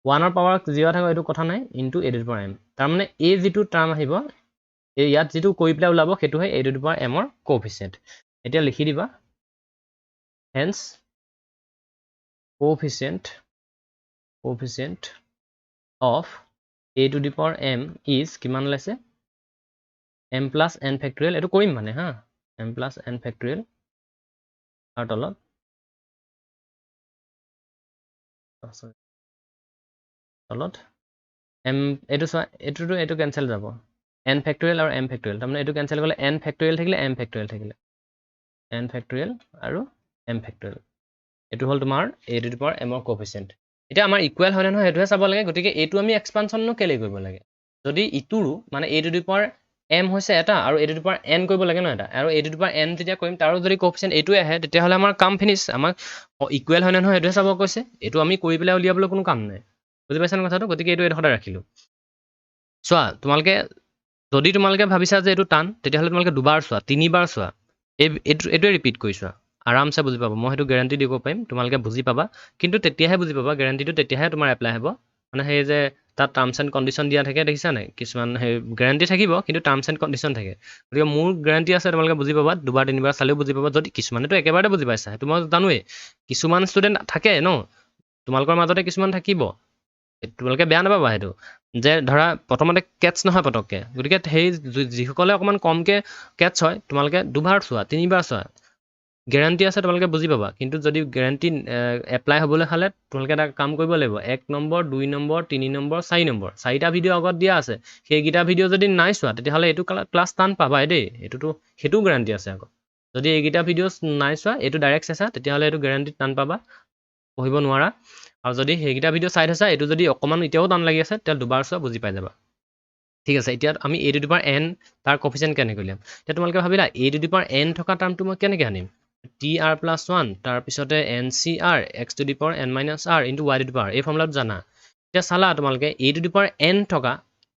1 ৰ পাৱাৰ 0 থাকে এইটো কথা নাই * a to the power m তাৰ মানে এই যেটো টাৰ্ম আহিব এই ইয়াত যেটো কৰি পেলাই ওলাব সেইটো হয় a to the power m ৰ কোএফিচিয়েন্ট এতিয়া লিখি দিবা hence coefficient of a to the power m is কিমান লৈছে m + n ফেক্টৰিয়েল এটো কৰিম মানে হা m + n ফেক্টৰিয়েল আৰু তলত m এটো চোৱা এটো কেনসেল যাব n ফেক্টৰিয়েল আৰু m ফেক্টৰিয়েল তাৰমানে এটো কেনসেল গলে n ফেক্টৰিয়েল থাকিলে m ফেক্টৰিয়েল থাকিলে n ফেক্টৰিয়েল আৰু m ফেক্টৰিয়েল এটো হল তোমাৰ a to the power m ৰ কোএফিচিয়েন্ট এটা আমাৰ ইকুৱেল হয় নহয় হেতুহে চাব লাগে গতিকে এটো আমি এক্সপানশন নো কেলে কৰিব লাগে যদি ইটুৰু মানে a to the power m হৈছে এটা আৰু a to the power n কৰিব লাগে ন এটা আৰু a to the power n যেতিয়া কৰিম তাৰো যদি কোএফিচিয়েন্ট এটোৱে আহে তেতিয়া হলে আমাৰ কাম ফিনিশ আমাক ইকুৱেল হয় নহয় হেতুহে চাব কৈছে এটো আমি কৰি পেলাই উলিয়াবলৈ কোনো কাম নাই বুজি পাইছানে কথাটো গতিকে এটো এটা ৰাখিলো চোৱা তোমালোকে যদি তোমালোকে ভাবিছা যে এটো টান তেতিয়া হলে তোমালোকে দুবাৰ চোৱা তিনিবাৰ চোৱা এটোৱে ৰিপিট কৰি চোৱা আৰামছে বুজি পাবা মই হেতু গ্যাৰান্টি দিব পাৰিম তোমালোকে বুজি পাবা কিন্তু তেতিয়াহে বুজি পাবা গ্যাৰান্টিটো তেতিয়াহে তোমাৰ এপ্লাই হ'ব মানে সেই যে তাত টাৰ্মছ এণ্ড কণ্ডিশ্যন দিয়া থাকে দেখিছা নাই কিছুমান সেই গ্যাৰান্টি থাকিব কিন্তু টাৰ্মছ এণ্ড কণ্ডিশ্যন থাকে গতিকে মোৰ গ্যাৰান্টি আছে তোমালোকে বুজি পাবা দুবাৰ তিনিবাৰ চালেও বুজি পাবা যদি কিছুমানেতো একেবাৰে বুজি পাইছা সেইটো মই জানোৱেই কিছুমান ষ্টুডেণ্ট থাকে ন তোমালোকৰ মাজতে কিছুমান থাকিব তোমালোকে বেয়া নাপাবা সেইটো যে ধৰা প্ৰথমতে কেটছ নহয় পটককে গতিকে সেই যিসকলে অকমান কমকে কেটছ হয় তোমালোকে দুবাৰ চোৱা তিনিবাৰ চোৱা গ্যাৰান্টি আছে তোমালোকে বুজি পাবা কিন্তু যদি গ্যাৰান্টি এপ্লাই হ'বলৈ হলে তোমালোকে এটা কাম কৰিব লাগিব 1 নম্বৰ 2 নম্বৰ 3 নম্বৰ 4 নম্বৰ চাৰিটা ভিডিও আগত দিয়া আছে সেইগিটা ভিডিও যদি নাই চোৱা তেতিয়া হলে এটো ক্লাস টান পাবা দেই এটোটো হেতু গ্যাৰান্টি আছে আকৌ যদি এইগিটা ভিডিওস নাই চোৱা এটো ডাইৰেক্ট চাইছা তেতিয়া হলে এটো গ্যাৰান্টি টান পাবা পঢ়িব নোৱাৰা আৰু যদি সেইগিটা ভিডিও চাই থৈছা এটো যদি অকমান এতিয়াও টান লাগি আছে তেল দুবাৰ চোৱা বুজি পাই যাবা ঠিক আছে এতিয়া আমি a to the power n তাৰ কোএফিচিয়েন্ট কেনেকৈ উলিয়াম এতিয়া তোমালোকে ভাবিলা a to the power n থকা টাৰ্মটো মই কেনেকৈ আনিম tr + 1 তাৰ পিছতে ncr x to the power n - r into y to the power এই ফৰ্মুলাটো জানা এতিয়া চালা তোমালোকে a to the power n থকা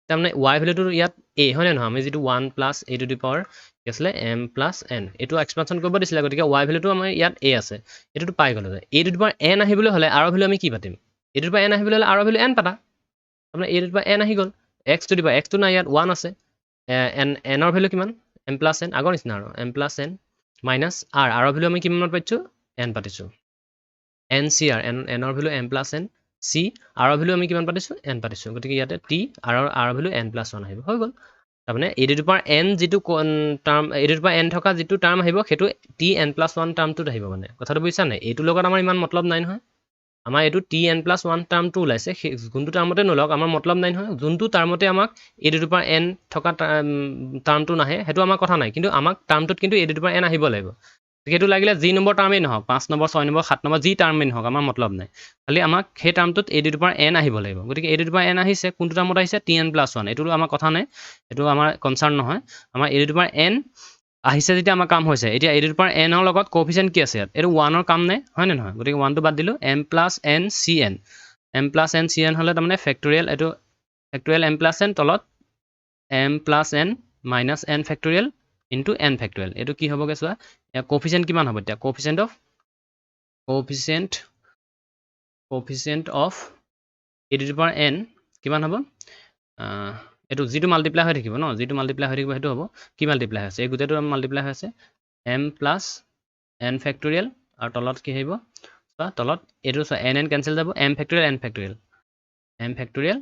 তাৰমানে y ভ্যালুটো ইয়াত a হয় নে নহয় আমি যেটো 1 + a to the power কি আছিল m + n এটো এক্সপানশন কৰিব দিছিল গতিকে y ভ্যালুটো আমাৰ ইয়াত a আছে এটোটো পাই গলো a to the power n আহিবলৈ হলে r ভ্যালু আমি কি পাতিম a to the power n আহিবলৈ হলে r ভ্যালু n পাতা তাৰমানে a to the power n আহি গল x to the power x টো না ইয়াত 1 আছে n ৰ ভ্যালু কিমান m + n আগৰ নিচিনা আৰু m + n - r ৰ ভ্যালু আমি কিমান পাইছো n পাতিছো ncr n ৰ value m + n c r ৰ ভ্যালু আমি কিমান পাতিছো n পাতিছো গতিকে ইয়াতে t r ৰ ভ্যালু n + 1 আহিব হৈ গল তাৰমানে a to the power n যেটো term a to the power n থকা যেটো টাৰ্ম আহিব হেতু t n + 1 টাৰ্মটোত আহিব মানে কথাটো বুজিছা নাই এইটো লগত আমাৰ ইমান মতলব নাই নহয় আমাৰ এইটো tn+1 টাৰ্মটো ওলাইছে কোনটো টাৰ্মতে নলওক আমাৰ মতলব নাই নহয় যোনটো টাৰ্মতে আমাক a⁴n থকা টাৰ্মটো নাহে সেইটো আমাৰ কথা নাই কিন্তু আমাক টাৰ্মটোত কিন্তু a⁴n আহিব লাগিব সেইটো লাগিলে যি নম্বৰ টাৰ্মেই নহওক 5 নম্বৰ 6 নম্বৰ 7 নম্বৰ যি টাৰ্মেই নহওক আমাৰ মতলব নাই খালি আমাক সেই টাৰ্মটোত a⁴n আহিব লাগিব গতিকে a⁴n আহিছে কোনটো টাৰ্মত আহিছে tn+1 এইটো আমাৰ কথা নাই এইটো আমাৰ কনচাৰ্ন নহয় আমাৰ a⁴n আহিছে যেতিয়া আমাৰ কাম হৈছে এতিয়া a⁴n ৰ লগত কোএফিচিয়েন্ট কি আছে ইয়াত এইটো 1 ৰ কাম নাই হয় নে নহয় গতিকে 1 টো বাদ দিলো m+n cn হলে তাৰমানে ফেক্টৰিয়েল এইটো ফেক্টৰিয়েল m+n তলত m+n minus n factorial into n factorial এইটো কি হ'বগে চোৱা ইয়াৰ কোএফিচিয়েন্ট কিমান হ'ব এতিয়া কোএফিচিয়েন্ট অফ a⁴n কিমান হ'ব এইটো যিটো মাল্টিপ্লাই হৈ থাকিব ন যিটো মাল্টিপ্লাই হৈ থাকিব সেইটো হ'ব কি মাল্টিপ্লাই হৈছে এই গোটেইটো মাল্টিপ্লাই হৈছে m+n ফেক্টৰিয়েল আৰু তলত কি আহিব চোৱা তলত এইটো চোৱা n কেনসেল যাব m ফেক্টৰিয়েল n ফেক্টৰিয়েল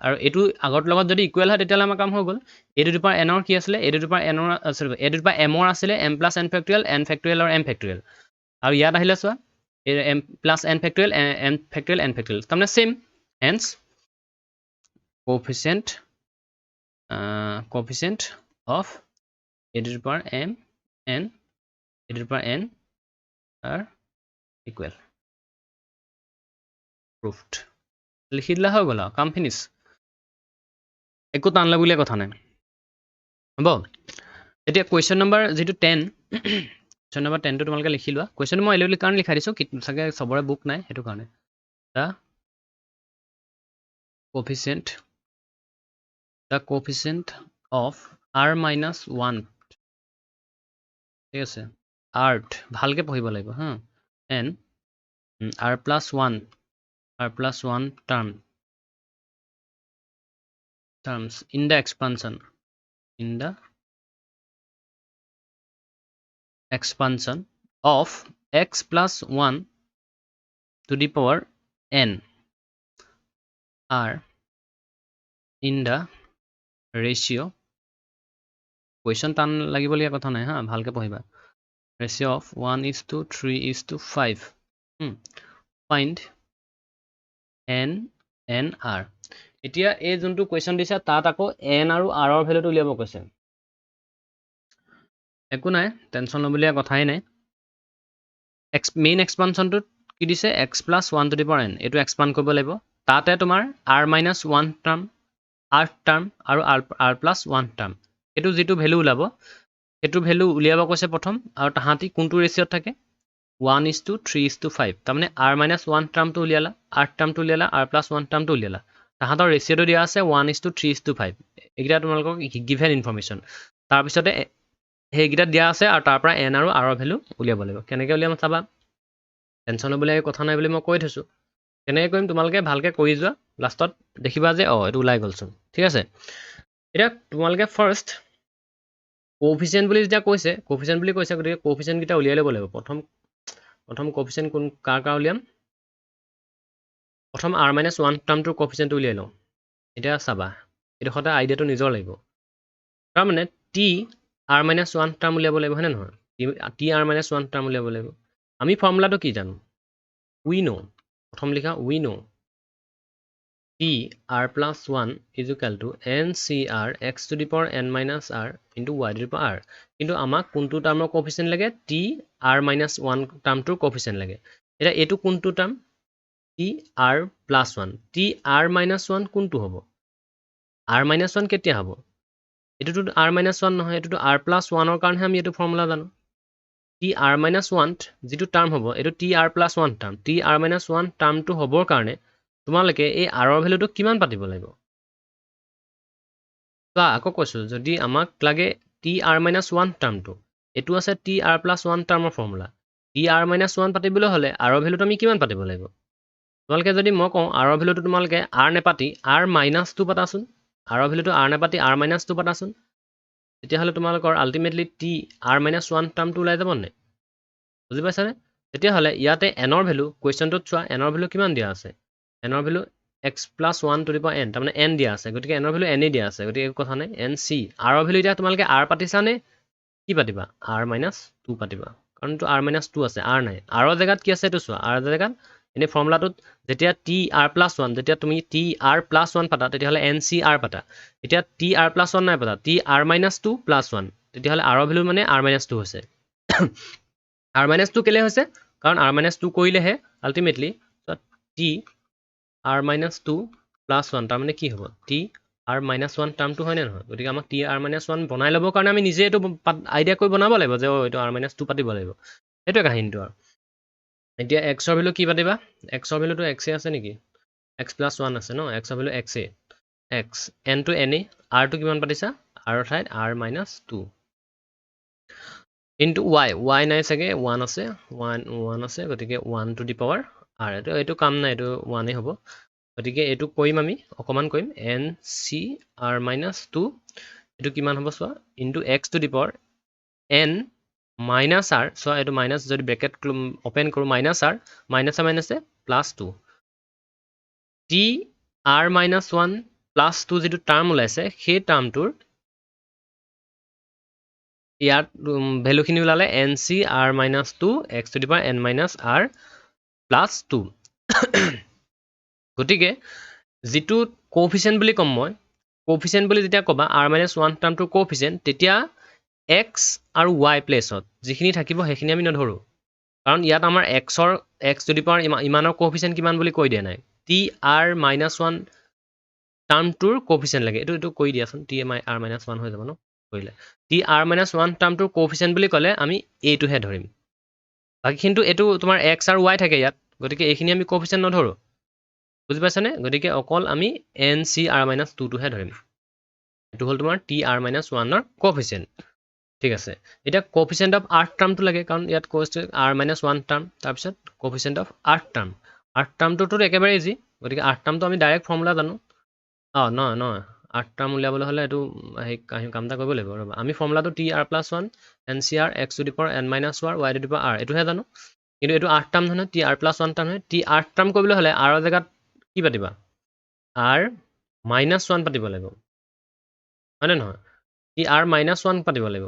আৰু এইটো আগৰ লগত যদি ইকুৱেল হয় তেতিয়ালে আমাৰ কাম হৈ গ'ল a⁴n ৰ কি আছিলে a⁴m ৰ আছিলে m+n ফেক্টৰিয়েল n ফেক্টৰিয়েল আৰু m ফেক্টৰিয়েল আৰু ইয়াত আহিলে চোৱা m+n ফেক্টৰিয়েল n ফেক্টৰিয়েল তাৰমানে same hence coefficient of a⁴n are equal proved লিখি দিলা হৈ গ'ল কাম ফিনিছ একো টান লাগিলে কথা নাই হ'ব এতিয়া কোৱেশ্চন নম্বৰ যেটো 10 কোৱেশ্চন নম্বৰ 10 টো তোমালোকে লিখি লোৱা কোৱেশ্চন মই এলিলি কাৰণ লিখাই দিছো সাগে সবৰে বুক নাই হেতু কাৰণে the coefficient of r-1 ঠিক আছে r ভালকে পঢ়িব লাগিব হা n r+1 terms in the expansion of x+1 to the power n are in the ratio question টান লাগিবলিয়া কথা নাই হা ভালকে পঢ়িবা ratio of 1:3:5 find n r এতিয়া এই যোনটো কোৱেশ্চন দিছে তাত আকৌ n আৰু r ৰ ভ্যালুটো উলিয়াব কৈছে একো নাই টেনচন লবলিয়া কথাই নাই মেইন এক্সপানশনটো কি দিছে x+1 to the power n এটো এক্সপান্ড কৰিব লাগিব তাতে তোমাৰ r-1 টাৰ্ম r টাৰ্ম আৰু r+1 টাৰ্ম এটো যেটো ভ্যালু উলাব এটো ভ্যালু উলিয়াব কৈছে প্ৰথম আৰু তাহাতি কোনটো ৰেশিওত থাকে 1:3:5 তাৰমানে r-1 টাৰ্মটো উলিয়ালা r টাৰ্মটো উলিয়ালা r+1 টাৰ্মটো উলিয়ালা তাহাতৰ ৰেশিওটো দিয়া আছে 1:3:5 এগিটা তোমালোকক গিভেন ইনফৰমেশন তাৰ পিছতে হেগিটা দিয়া আছে আৰু তাৰ পৰা n আৰু r ৰ ভ্যালু উলিয়াব লাগিব কেনেকৈ উলিয়াম চাবা টেনচন লবলিয়া কথা নাই বুলি মই কৈ থৈছো কেনেকৈ কৰিম তোমালোকে ভালকে কৰি যোৱা লাষ্টত দেখিবা যে এটো উলাই গলচোন ঠিক আছে এটা তোমালোকে ফাৰ্স্ট কোএফিচিয়েন্ট বুলি যেতিয়া কৈছে গতিকে কোএফিচিয়েন্ট গিটা উলিয়াই ল'ব লাগিব প্ৰথম কোএফিচিয়েন্ট কোন কাৰ উলিয়াম প্ৰথম r-1 টাৰ্মটোৰ কোএফিচিয়েন্টটো উলিয়াই লওঁ এটা চাবা এটো খটা আইডিয়াটো নিজৰ লাগিব তাৰ মানে t r-1 টাৰ্ম উলিয়াব লাগিব হয়নে নহয় t r-1 টাৰ্ম উলিয়াব লাগিব আমি ফৰ্মুলাটো কি জানো we know প্ৰথম লিখা we know t r+1 is equal to ncr x to the power n minus r into y to the power r কিন্তু আমাক কোনটো টাৰ্মৰ কোএফিচিয়েন্ট লাগে t r-1 টাৰ্মটোৰ কোএফিচিয়েন্ট লাগে এটা এটো কোনটো term t r+1 t r-1 কোনটো হ'ব r-1 কেতিয়া হ'ব এটোটো r-1 নহয় এটোটো r+1 ৰ কাৰণে আমি এটো ফৰ্মুলা জানো t r-1 যেটো টাৰ্ম হ'ব এটো t r+1 term t r-1 টাৰ্মটো হ'বৰ কাৰণে তোমালোকে এই r ৰ ভ্যালুটো কিমান পাতিব লাগিব তা আকৌ কৈছো যদি আমাক লাগে t r-1 টাৰ্মটো এটো আছে t r+1 টাৰ্মৰ formula t r-1 পাতিবলৈ হলে r ৰ ভ্যালুটো আমি কিমান পাতিব লাগিব তোমালোকে যদি মই কওঁ r ৰ ভ্যালুটো তোমালোকে r নেপাতি r-2 পাতাচোন r ৰ ভ্যালুটো r নেপাতি r-2 পাতাচোন তেতিয়া হলে তোমালোকৰ আলটিমেটলি t r-1 টাৰ্মটো উলাই যাব নে বুজি পাইছানে তেতিয়া হলে ইয়াতে n ৰ ভ্যালু কোৱেশ্চনটোত চোৱা n ৰ ভ্যালু কিমান দিয়া আছে n ৰ value x+1 to the power n তাৰমানে n দিয়া আছে গতিকে n ৰ ভ্যালু n দিয়া আছে গতিকে একো কথা নাই nc r ৰ ভ্যালু এতিয়া তোমালোকে r পাতিছা নে কি পাতিবা r-2 পাতিবা কাৰণ তো r-2 আছে r নাই r ৰ জায়গাত কি আছে এটো চোৱা r ৰ জায়গাত এনে ফৰ্মুলাটোত যেতিয়া tr+1 যেতিয়া তুমি tr+1 পাতা তেতিয়াহ'লে ncr পাতা এতিয়া tr+1 নাই পাতা tr-2+1 তেতিয়াহ'লে r ৰ ভ্যালু মানে r-2 হৈছে r-2 কেলে হৈছে কাৰণ r-2 কৰিলেহে আলটিমেটলি tr-2+1 তাৰ মানে কি হ'ব tr-1 টাৰ্মটো হয় নে নহয় গতিকে আমাক tr-1 বনাই ল'বৰ কাৰণে আমি নিজে এইটো আইডিয়া কৰি বনাব লাগিব যে এইটো r-2 পাতিব লাগিব এইটোৱে কাহিনীটো আৰু এতিয়া x ৰ ভ্যালু কি পাতিবা x ৰ ভ্যালুটো x এ আছে নেকি x+1 আছে ন x ৰ value x A x n to n r টো কিমান পাতিছা r ৰ ঠাইত r-2 into y নাই চাগে 1 আছে 1 আছে গতিকে 1 to the power r এইটো কাম নাই এইটো 1 এ হ'ব গতিকে এইটো কৰিম আমি অকমান কৰিম ncr-2 এইটো কিমান হ'ব চোৱা into x to the power n minus r so এইটো minus যদি ব্ৰেকেট ওপেন কৰো minus r minus plus 2 tr-1 plus 2 যেটো টার্ম ওলাইছে সেই টাৰ্মটোৰ ইয়াত ভ্যালুখিনি ওলালে ncr-2 x to the power n minus r plus 2 গতিকে যেটো কোএফিচিয়েন্ট বুলি কম মই কোএফিচিয়েন্ট বুলি যেতিয়া কবা r-1 টাৰ্মটোৰ কোএফিচিয়েন্ট তেতিয়া x আৰু y প্লেছত যিখিনি থাকিব সেইখিনি আমি নধৰো কাৰণ ইয়াত আমাৰ x to the power ইমানৰ কোএফিচিয়েন্ট কিমান বুলি কৈ দিয়া নাই tr-1 টাৰ্মটোৰ কোএফিচিয়েন্ট লাগে এইটো কৈ দিয়াচোন tr-1 হৈ যাব ন কৰিলে tr-1 টাৰ্মটোৰ কোএফিচিয়েন্ট বুলি ক'লে আমি এইটোহে ধৰিম বাকি কিন্তু এটো তোমাৰ x আৰু y থাকে ইয়াত গতিকে এইখিনি আমি কোএফিচিয়েন্ট নধৰো বুজি পাইছানে গতিকে অকল আমি ncr-2 টোহে ধৰিম এটো হল তোমাৰ tr-1 ৰ কোএফিচিয়েন্ট ঠিক আছে এটা কোএফিচিয়েন্ট অফ r টাৰ্মটো লাগে কাৰণ ইয়াত কোএফিচিয়েন্ট r-1 টাৰ্ম তাৰ পিছত কোএফিচিয়েন্ট অফ r টাৰ্মটো একেবাৰে ইজি গতিকে r টাৰ্মটো আমি ডাইৰেক্ট ফৰ্মুলা জানো নহয় r টাৰ্ম উলিয়াবলৈ হলে এটো কামটা কৰিব লাগিব ৰবা আমি ফৰ্মুলাটো tr+1 ncr x to the power n minus y to the power r এটোহে জানো কিন্তু এটো r টার্ম নহয় tr+1 টার্ম হয় tr টার্ম কৰিবলৈ হলে r ৰ জাগাত কি পাতিবা r-1 পাতিব লাগিব হয়নে নহয় tr-1 পাতিব লাগিব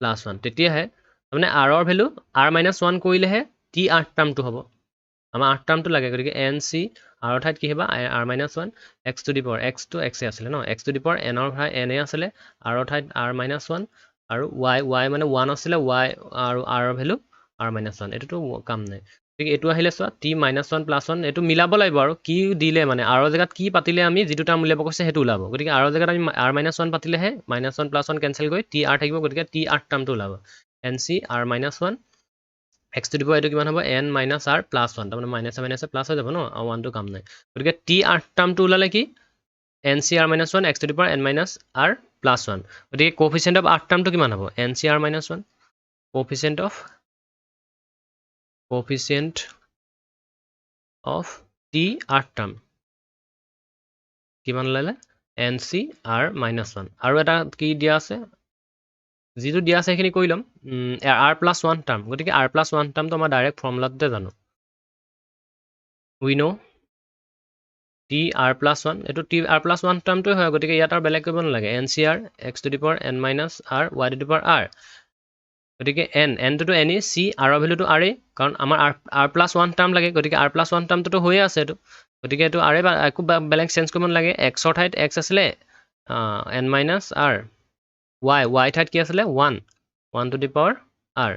+1 তেতিয়াহে মানে r ৰ ভ্যালু r-1 কৰিলেহে tr টাৰ্মটো হ'ব আমাৰ r টাৰ্মটো লাগে গতিকে nc r ৰ ঠাইত কি হ'ব r-1 x to the power x to x এ আছিল ন x to the power n ৰ ঠাইত n এ আছিল r ৰ ঠাইত r-1 আৰু y মানে 1 আছিল y আৰু r ৰ ভ্যালু r-1 এটোটো কাম নাই ঠিক এটো আহিলে চোৱা t-1 + 1 এটো মিলাব লাগিব আৰু কি দিলে মানে r ৰ জাগাত কি পাতিলে আমি যেটো টাৰ্ম উলিয়াব কৈছে হেতু ওলাব গতিকে r ৰ জাগাত আমি r-1 পাতিলেহে -1 + 1 কেনসেল কৰি tr থাকিব গতিকে tr টার্মটো ওলাব nc r-1 x to the power এটো কিমান হ'ব n minus r plus 1 তাৰ মানে মাইনাস প্লাস হৈ যাব ন 1 টো কাম নাই গতিকে tr টার্মটো ওলালে কি ncr-1 x to the power n minus r plus 1 গতিকে কোএফিচিয়েন্ট অফ r টার্মটো কিমান হ'ব ncr-1 কোএফিচিয়েন্ট অফ tr টার্ম কিমান ওলালে ncr-1 আৰু এটা কি দিয়া আছে যেটো দিয়া আছে এখিনি কই লম r+1 টার্ম গতিকে r+1 টার্ম তো আমাৰ ডাইৰেক্ট ফৰ্মুলাতে জানো we know tr+1 এটো tr+1 টাৰ্মটো হয় গতিকে ইয়াত আৰু বেলেগ কৰিব নালাগে ncr x to the power n minus r y to the power r গতিকে n to n c r ৰ ভ্যালুটো r কাৰণ আমাৰ r+1 টার্ম লাগে গতিকে r+1 টার্মটো তো হৈয়ে আছে এটো গতিকে এটো r একো বেলেগ চেঞ্জ কৰিব নালাগে x ৰ ঠাইত x আছিল n minus r y ঠাইত কি আছিল 1 to the power r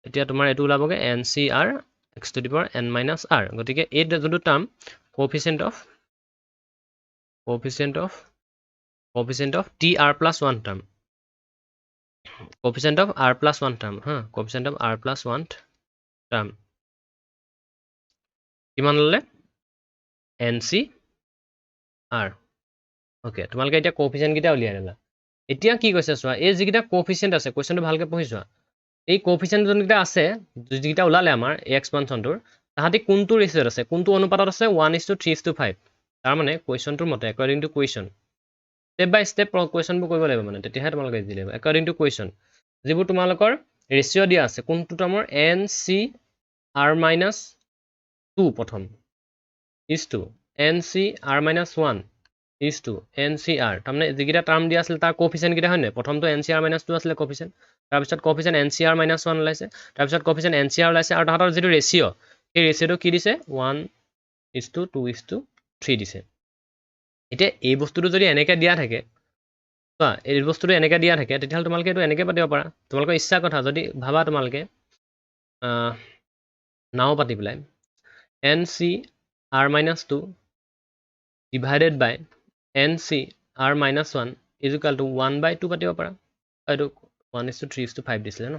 এতিয়া তোমাৰ এটো ওলাবগে ncr x to the power n minus r গতিকে এই যোনটো term coefficient of tr+1 term coefficient of r+1 term coefficient of r+1 term কিমান ললে ncr ওকে তোমালকে এতিয়া কোএফিচিয়েন্ট কিটা উলিয়াই দিলা এতিয়া কি কৈছে চোৱা এই যিকিটা কোএফিচিয়েন্ট আছে কোৱেশ্চনটো ভালকে পঢ়ি চোৱা এই কোএফিচিয়েন্ট যোনকিটা আছে যিকিটা ওলালে আমাৰ এই এক্সপানশনটোৰ তাহাতি কোনটো ৰেশিওত আছে কোনটো অনুপাতত আছে 1:3:5 তাৰ মানে কোৱেশ্চনটোৰ মতে according to question step by step কোৱেশ্চনবোৰ কৰিব লাগিব মানে তেতিয়াহে তোমালোকে ইজি লাগিব according to question যিবোৰ তোমালোকৰ ৰেশিও দিয়া আছে কোনটো টাৰ্মৰ ncr-2 প্ৰথম is to ncr-1 is to ncr তাৰমানে যিকিটা টাৰ্ম দিয়া আছিল তাৰ কোএফিচিয়েন্ট কিটা হয় নাই প্ৰথমটো ncr-2 আছিল কোএফিচিয়েন্ট তাৰ পিছত কোএফিচিয়েন্ট ncr-1 ওলাইছে তাৰ পিছত কোএফিচিয়েন্ট ncr ওলাইছে আৰু তাহাতৰ যেটো ৰেশিও এই ৰেচিঅ'টো কি দিছে 1:2:3 দিছে এতিয়া এই বস্তুটো যদি এনেকৈ দিয়া থাকে চোৱা এই বস্তুটো এনেকৈ দিয়া থাকে তেতিয়াহ'লে তোমালোকে এইটো এনেকৈ পাতিব পাৰা তোমালোকৰ ইচ্ছাৰ কথা যদি ভাবা তোমালোকে নাও পাতি পেলাই NCR-2 divided by NCR-1 is equal to 1/2 পাতিব পাৰা এইটো 1:3:5 দিছিলে ন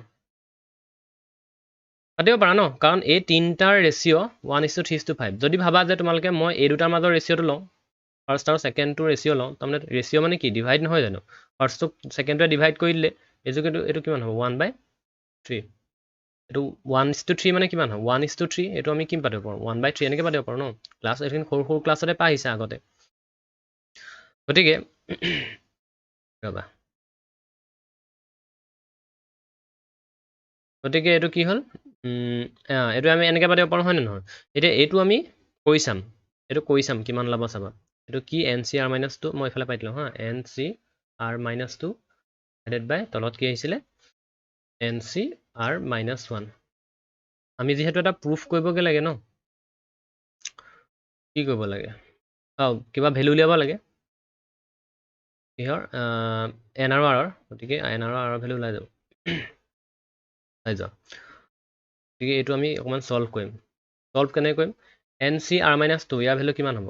পাতিব পাৰা ন কাৰণ এই তিনিটাৰ ৰেচিঅ' 1:3:5 যদি ভাবা যে তোমালোকে মই এই দুটাৰ মাজৰ ৰেচিঅ'টো লওঁ ফাৰ্ষ্ট আৰু ছেকেণ্ডটো ৰেচিঅ' লওঁ তাৰমানে ৰেচিঅ' মানে কি ডিভাইড নহয় জানো ফাৰ্ষ্টটোক ছেকেণ্ডটোৱে ডিভাইড কৰি দিলে এইটো কিমান হ'ব 1/3 এইটো 1:3 মানে কিমান হ'ব 1:3 এইটো আমি কি পাতিব পাৰোঁ 1/3 এনেকৈ পাতিব পাৰোঁ ন ক্লাছ এইখিনি সৰু সৰু ক্লাছতে পাই আহিছে আগতে গতিকে ৰ'বা গতিকে এইটো কি হ'ল এইটো আমি এনেকৈ পাতিব পাৰোঁ হয় নে নহয় এতিয়া এইটো আমি কৰি চাম কিমান ওলাব চাবা এইটো কি NCR-2 মই এইফালে পাই দিলোঁ হা NCR-2 ডিভাইডেড বাই তলত কি আহিছিলে NCR-1 আমি যিহেতু এটা প্ৰুফ কৰিবগৈ লাগে ন কি কৰিব লাগে কিবা ভেলু উলিয়াব লাগে কিহৰ N আৰু R গতিকে N আৰু R ভেলু ওলাই যাব গতিকে এইটো আমি অকণমান চল্ভ কৰিম চল্ভ কেনেকৈ কৰিম NCR-2 ইয়াৰ ভেলু কিমান হ'ব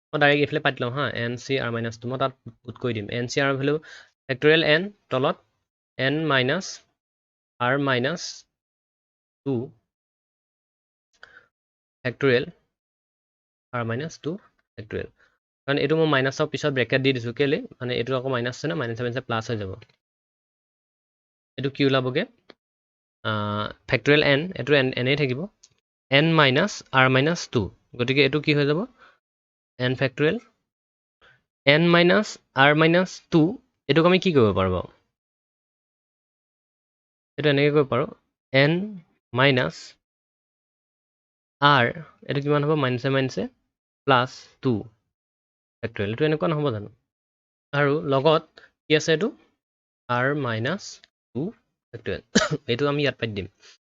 মই ডাইৰেক্ট এইফালে পাতি লওঁ হা NCR-2 মই তাত পুট কৰি দিম NCR ভেলু ফেক্টৰিয়েল N তলত N-R-2 ফেক্টৰিয়েল R-2 ফেক্টৰিয়েল কাৰণ এইটো মই মাইনাছৰ পিছত ব্ৰেকেট দি দিছোঁ কেলৈ মানে এইটো আকৌ মাইনাছ আছে ন মাইনাছে প্লাছ হৈ যাব এইটো কি ওলাবগৈ ফেক্টৰিয়েল N এইটো এনেই থাকিব N-R-2 গতিকে এইটো কি হৈ যাব N ফেক্টৰিয়েল N-R-2 এইটোক আমি কি কৰিব পাৰোঁ বাৰু এইটো এনেকৈ কৰিব পাৰোঁ N-R এইটো কিমান হ'ব মাইনাছে প্লাছ 2 ফেক্টৰিয়েল এইটো এনেকুৱা নহ'ব জানো আৰু লগত কি আছে এইটো R-2 ফেক্টৰিয়েল এইটো আমি ইয়াত পাতি দিম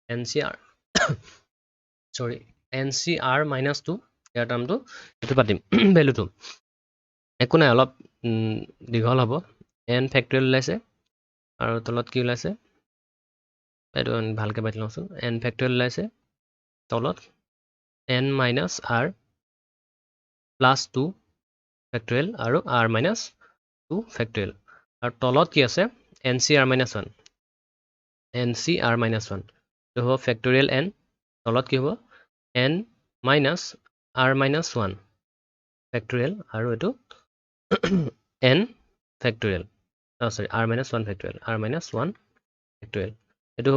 NCR-2 ইয়াৰ টাৰ্মটো এইটো পাতিম ভেলুটো একো নাই অলপ দীঘল হ'ব N ফেক্টৰিয়েল ওলাইছে আৰু তলত কি ওলাইছে এইটো ভালকৈ পাতি লওঁচোন N ফেক্টৰিয়েল ওলাইছে তলত N-R প্লাছ 2 ফেক্টৰিয়েল আৰু R-2 ফেক্টৰিয়েল আৰু তলত কি আছে NCR-1 এইটো হ'ব ফেক্টৰিয়েল N তলত কি হ'ব N-R-1 ফেক্টৰিয়েল আৰু এইটো N factorial R-1 factorial R-1 factorial এইটো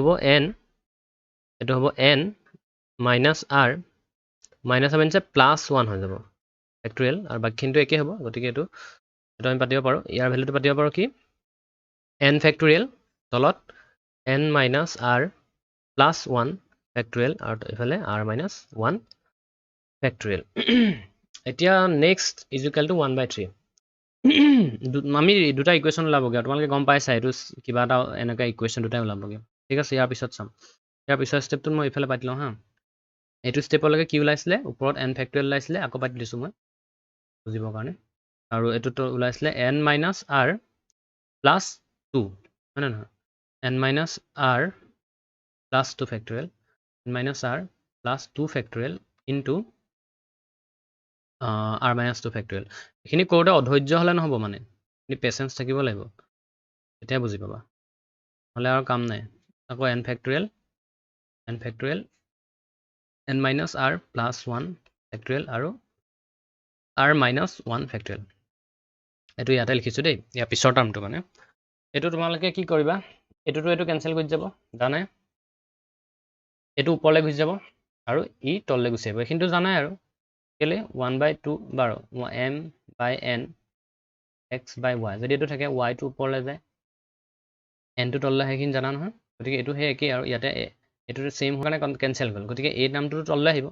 হ'ব N -R মাইনাছ প্লাছ 1 হৈ যাব ফেক্টৰিয়েল আৰু বাকীখিনিটো একেই হ'ব গতিকে এইটো আমি পাতিব পাৰোঁ ইয়াৰ ভেলুটো পাতিব পাৰোঁ কি N ফেক্টৰিয়েল তলত N-R প্লাছ 1 ফেক্টৰিয়েল আৰু এইফালে R-1 ফেক্টৰিয়েল এতিয়া নেক্সট ইকুৱেল টু 1/3 আমি দুটা ইকুৱেশ্যন ওলাবগৈ আৰু তোমালোকে গম পাইছা এইটো কিবা এটা এনেকুৱা ইকুৱেশ্যন দুটাই ওলাবগৈ ঠিক আছে ইয়াৰ পিছত চাম ইয়াৰ পিছৰ ষ্টেপটোত মই এইফালে পাতি লওঁ হা এইটো ষ্টেপলৈকে কি ওলাইছিলে ওপৰত N ফেক্টৰিয়েল ওলাইছিলে আকৌ পাতি দিছোঁ মই বুজিবৰ কাৰণে আৰু এইটোতো ওলাইছিলে N-R প্লাছ 2 হয় নে নহয় N-R plus 2 factorial N-R plus 2 factorial into R-2 factorial এইখিনি কৰোঁতে অধৈৰ্য হ'লে নহ'ব মানে এইখিনি পেচেঞ্চ থাকিব লাগিব তেতিয়াই বুজি পাবা নহ'লে আৰু কাম নাই আকৌ N factorial N-R plus 1 factorial আৰু R-1 ফেক্টৰিয়েল এইটো ইয়াতে লিখিছোঁ দেই ইয়াৰ পিছৰ টাৰ্মটো মানে এইটো তোমালোকে কি কৰিবা এইটো কেঞ্চেল কৰি যাব জানাই এইটো ওপৰলৈ গুচি যাব আৰু ই তললৈ গুচি আহিব এইখিনিতো জানাই আৰু কেলৈ 1/2 বাৰু M/N X/Y যদি এইটো থাকে Y টো ওপৰলৈ যায় N টো তললৈ সেইখিনি জানা নহয় গতিকে এইটো সেই একেই আৰু ইয়াতে এইটো ছেইম হোৱাৰ কাৰণে কেঞ্চেল হ'ল গতিকে এই টাৰ্মটো তললৈ আহিব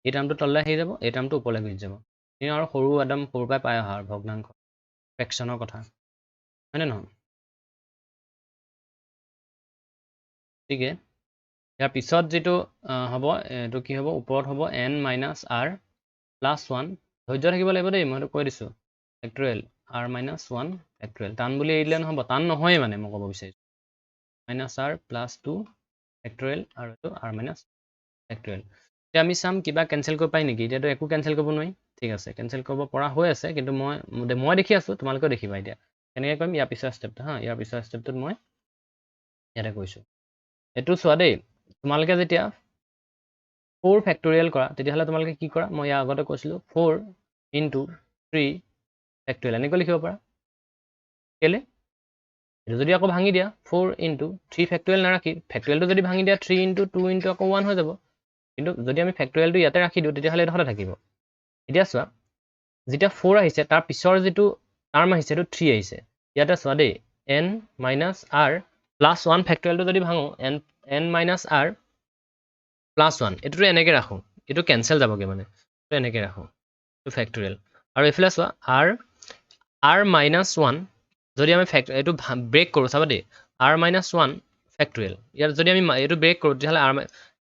এই টাৰ্মটো তললৈ আহি যাব এই টাৰ্মটো ওপৰলৈ গুচি যাব আৰু একদম সৰুৰ পৰাই পাই অহা আৰু ভগ্নাংশ ফ্ৰেকশ্যনৰ কথা হয়নে নহয় গতিকে ইয়াৰ পিছত যেটো হ'ব এটো কি হ'ব ওপৰত হ'ব n - r + 1 ধৈৰ্য থাকিব লাগিব দেই মই কৈ দিছো ফেক্টৰিয়েল r - 1 ফেক্টৰিয়েল টান বুলি এৰিলে নহব টান নহয় মানে মই ক'ব বিচাৰিছো -r + 2 ফেক্টৰিয়েল আৰু এটো r - ফেক্টৰিয়েল এতিয়া আমি চাম কিবা কেনসেল কৰিব পাই নেকি এতিয়াতো একো কেনসেল কৰিব নোৱাৰি ঠিক আছে কেনসেল কৰিব পৰা হৈ আছে কিন্তু মই দেখি আছো তোমালোকে দেখিবা এতিয়া কেনেকৈ কৰিম ইয়াৰ পিছৰ ষ্টেপটো হা ইয়াৰ পিছৰ ষ্টেপটোত মই ইয়াতে কৈছো এটো চোৱা দেই তোমালোকে যেতিয়া 4 ফেক্টৰিয়েল কৰা তেতিয়াহলে তোমালোকে কি কৰা মই ইয়াৰ আগতে কৈছিলো 4 * 3 ফেক্টৰিয়েল এনেকৈ লিখিব পাৰা কেলে এটো যদি আকৌ ভাঙি দিয়া 4 * 3 ফেক্টৰিয়েল নাৰাখি ফেক্টৰিয়েলটো যদি ভাঙি দিয়া 3 * 2 * আকৌ 1 হৈ যাব কিন্তু যদি আমি ফেক্টৰিয়েলটো ইয়াতে ৰাখি দিও তেতিয়াহলে এটা কথা থাকিব এতিয়া চোৱা যেতিয়া 4 আহিছে তাৰ পিছৰ যেটো টাৰ্ম আহিছে এটো 3 আহিছে ইয়াতে চোৱা দেই n - r + 1 ফেক্টৰিয়েলটো যদি ভাঙো n - r + 1 এটোটো এনেকৈ ৰাখো এটো কেনসেল যাবগে মানে এটো এনেকৈ ৰাখো এটো ফেক্টৰিয়েল আৰু এফালে চোৱা r - 1 যদি আমি এটো ব্ৰেক কৰো চাবা দেই r - 1 ফেক্টৰিয়েল ইয়াত যদি আমি এটো ব্ৰেক কৰো তেতিয়াহলে r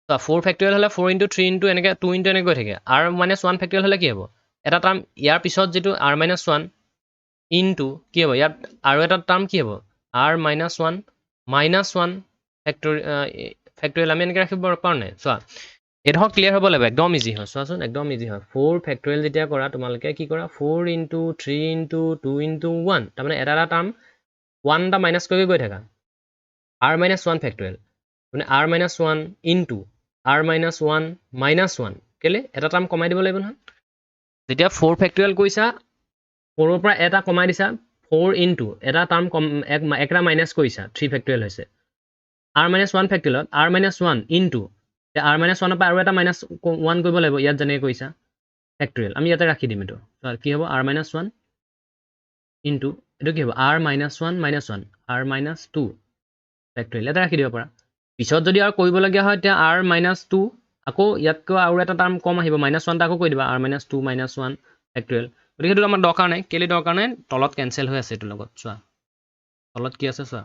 4 ফেক্টৰিয়েল হলে 4 * 3 * এনেকৈ 2 * এনেকৈ থাকে r - 1 ফেক্টৰিয়েল হলে কি হ'ব এটা টাৰ্ম ইয়াৰ পিছত যেটো r - 1 ইনটু কি হ'ব ইয়াত আৰু এটা টাৰ্ম কি হ'ব r - 1 - 1 ফেক্টৰিয়েল আমি এনেকৈ ৰাখিব পাৰো নাই চোৱা এটো ক্লিয়াৰ হ'ব লাগিব একদম ইজি হয় চোৱাচোন একদম ইজি হয় 4 ফেক্টৰিয়েল যেতিয়া কৰা তোমালোকে কি কৰা 4 * 3 * 2 * 1 তাৰ মানে এটা টাৰ্ম 1 টা মাইনাস কৰি গৈ থাকা r - 1 ফেক্টৰিয়েল মানে r - 1 ইনটু r - 1 - 1 কেলে এটা টাৰ্ম কমাই দিব লাগিব নহয় যেতিয়া 4 ফেক্টৰিয়েল কৰিছা 4 ৰ পৰা এটা কমাই দিছা 4 ইনটু এটা টাৰ্ম একটা মাইনাস কৰিছা 3 ফেক্টৰিয়েল হৈছে r - 1 ফেক্টৰিয়েলত r - 1 ইনটু r - 1 ৰ পৰা আৰু এটা মাইনাস 1 কৰিব লাগিব ইয়াত যেনেকৈ কৰিছা ফেক্টৰিয়েল আমি ইয়াতে ৰাখি দিম এটো কি হ'ব r - 1 ইনটু এটো কি হ'ব r - 1 - 1 r - 2 ফেক্টৰিয়েল এটা ৰাখি দিব পাৰা পিছত যদি আৰু কৰিবলগীয়া হয় তেতিয়া r - 2 আকৌ ইয়াতকৈ আৰু এটা টাৰ্ম কম আহিব -1 টা আকৌ কৈ দিবা r - 2 - 1 ফেক্টৰিয়েল গতিকে সেইটো আমাৰ দৰকাৰ নাই কেলে দৰকাৰ নাই তলত কেনসেল হৈ আছে এটো লগত চোৱা তলত কি আছে চোৱা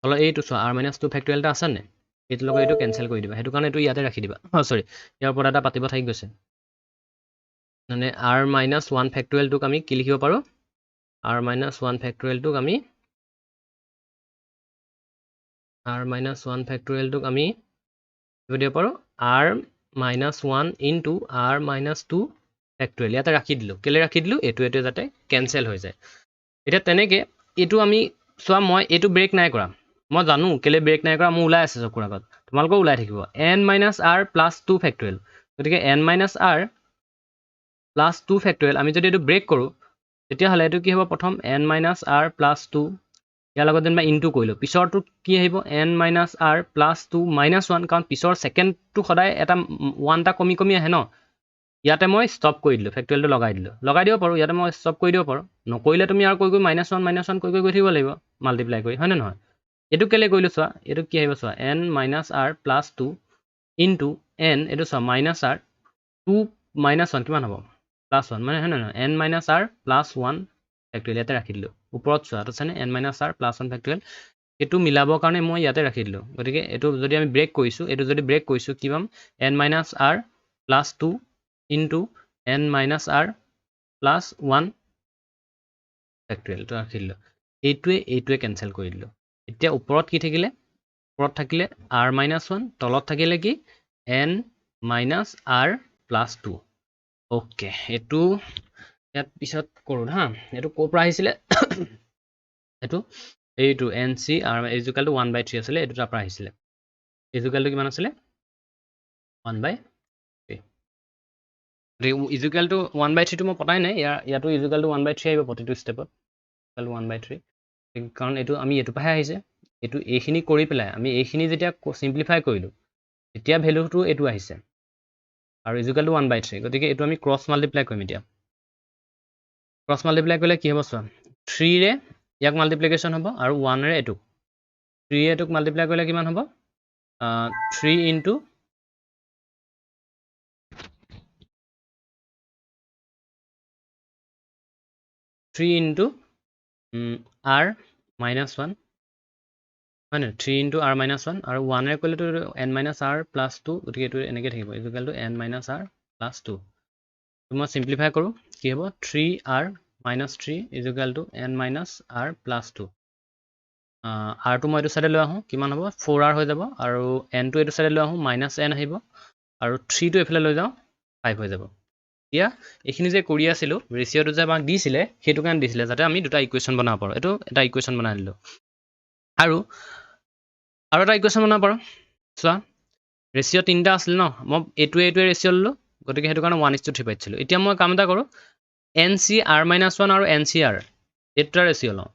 তলত এইটো চোৱা r - 2 ফেক্টৰিয়েল এটা আছে নে এইটো লগত এইটো কেনসেল কৰি দিবা সেইটো কাৰণে এইটো ইয়াতে ৰাখি দিবা সৰি ইয়াৰ ওপৰত এটা পাতিব থাকি গৈছে মানে r - 1 ফেক্টৰিয়েলটোক আমি কি লিখিব পাৰো r - 1 ফেক্টৰিয়েলটোক আমি r - 1 ফেক্টৰিয়েলটোক আমি কি দিব পাৰো r - 1 ইনটু r - 2 ফেক্টৰিয়েল ইয়াতে ৰাখি দিলো কেলে ৰাখি দিলো এটো যাতে কেনসেল হৈ যায় এতিয়া তেনেকে এটো আমি চোৱা মই এটো ব্ৰেক নাই কৰা মই জানো কেলে ব্ৰেক নাই কৰা মই ওলাই আছে চকুৰ আগত তোমালোকৰ ওলাই থাকিব n - r + 2 ফেক্টৰিয়েল গতিকে n - r + 2 ফেক্টৰিয়েল আমি যদি এটো ব্ৰেক কৰো তেতিয়াহলে এটো কি হ'ব প্ৰথম n - r + 2 ইয়াৰ লগত যেনিবা ইনটু কৰিলো পিছৰটো কি আহিব n - r + 2 - 1 কাৰণ পিছৰ সেকেন্ডটো সদায় এটা 1 টা কমি কমি আহে ন ইয়াতে মই ষ্টপ কৰি দিলো ফেক্টৰিয়েলটো লগাই দিব পাৰো ইয়াতে মই ষ্টপ কৰি দিব পাৰো নকৰিলে তুমি আৰু কৈ -1 - 1 কৈ গৈ থাকিব লাগিব মাল্টিপ্লাই কৰি হয় নে নহয় এটো কেলে কৰিলো চোৱা এটো কি আহিব চোৱা n - r + 2 ইনটু n এটো চোৱা -r 2 - 1 কিমান হ'ব +1 মানে হয় নহয় n - r + 1 ফেক্টৰিয়েল ইয়াতে ৰাখি দিলো ওপৰত চোৱা আছে নে n - r + 1 ফেক্টৰিয়েল এটো মিলাবৰ কাৰণে মই ইয়াতে ৰাখি দিলো গতিকে এটো যদি আমি ব্ৰেক কৰিছো এটো যদি ব্ৰেক কৰিছো কি পাম n - r + 2 into n - r + 1 factorial টো ৰাখি দিলো এইটোৱে কেনসেল কৰি দিলো এতিয়া ওপৰত কি থাকিলে ওপৰত থাকিলে r - 1 তলত থাকিলে কি n - r + 2 ওকে এটো ইয়াত পিছত কৰো হা এটো ক'ৰ পৰা আহিছিলে এইটো nc r = 1/3 আছিলে এটো তাৰ পৰা আহিছিলে ইকুৱেলটো কিমান আছিলে 1/3 ইকুৱেলটো 1/3 টো মই পতাই নাই ইয়াতো ইকুৱেলটো 1/3 আহিব প্ৰতিটো ষ্টেপত 1/3 কাৰণ এইটো আমি এইটো পাহে আহিছে এইটো এইখিনি কৰি পেলাই আমি এইখিনি যেতিয়া সিম্পলিফাই কৰিলো তেতিয়া ভ্যালুটো এইটো আহিছে আৰু ইকুৱেলটো 1/3 গতিকে এইটো আমি ক্ৰছ মাল্টিপ্লাই কৰিম এতিয়া ক্ৰছ মাল্টিপ্লাই কৰিলে কি হ'ব চোৱা 3 ৰে ইয়াক মাল্টিপ্লিকেশ্যন হ'ব আৰু 1 ৰে এটো 3 ৰে এটোক মাল্টিপ্লাই কৰিলে কিমান হ'ব 3 ইনটু r - 1 হয় নে 3 × r - 1 আৰু 1 ৰে কৰিলেতো n - r + 2 গতিকে এইটো এনেকৈ থাকিব ইকুৱেল টু n - r + 2 তো মই সিম্পলিফাই কৰোঁ কি হ'ব 3r - 3 equal to n - r + 2 rটো মই এইটো সাইডে লৈ আহোঁ কিমান হ'ব 4r হৈ যাব আৰু n টো এইটো সাইডে লৈ আহোঁ -n আহিব আৰু 3 টো এইফালে লৈ যাওঁ 5 হৈ যাব এতিয়া এইখিনি যে কৰি আছিলোঁ ৰেচিঅ'টো যে আমাক দিছিলে সেইটো কাৰণে দিছিলে যাতে আমি দুটা ইকুৱেশ্যন বনাব পাৰোঁ এইটো এটা ইকুৱেশ্যন বনাই দিলোঁ আৰু এটা ইকুৱেশ্যন বনাব পাৰোঁ চোৱা ৰেচিঅ' তিনিটা আছিল ন মই এইটোৱে ৰেচিঅ' ল'লোঁ গতিকে সেইটো কাৰণে 1:3 পাইছিলোঁ এতিয়া মই কাম এটা কৰোঁ NCR - 1 আৰু NCR এই দুটা ৰেচিঅ' লওঁ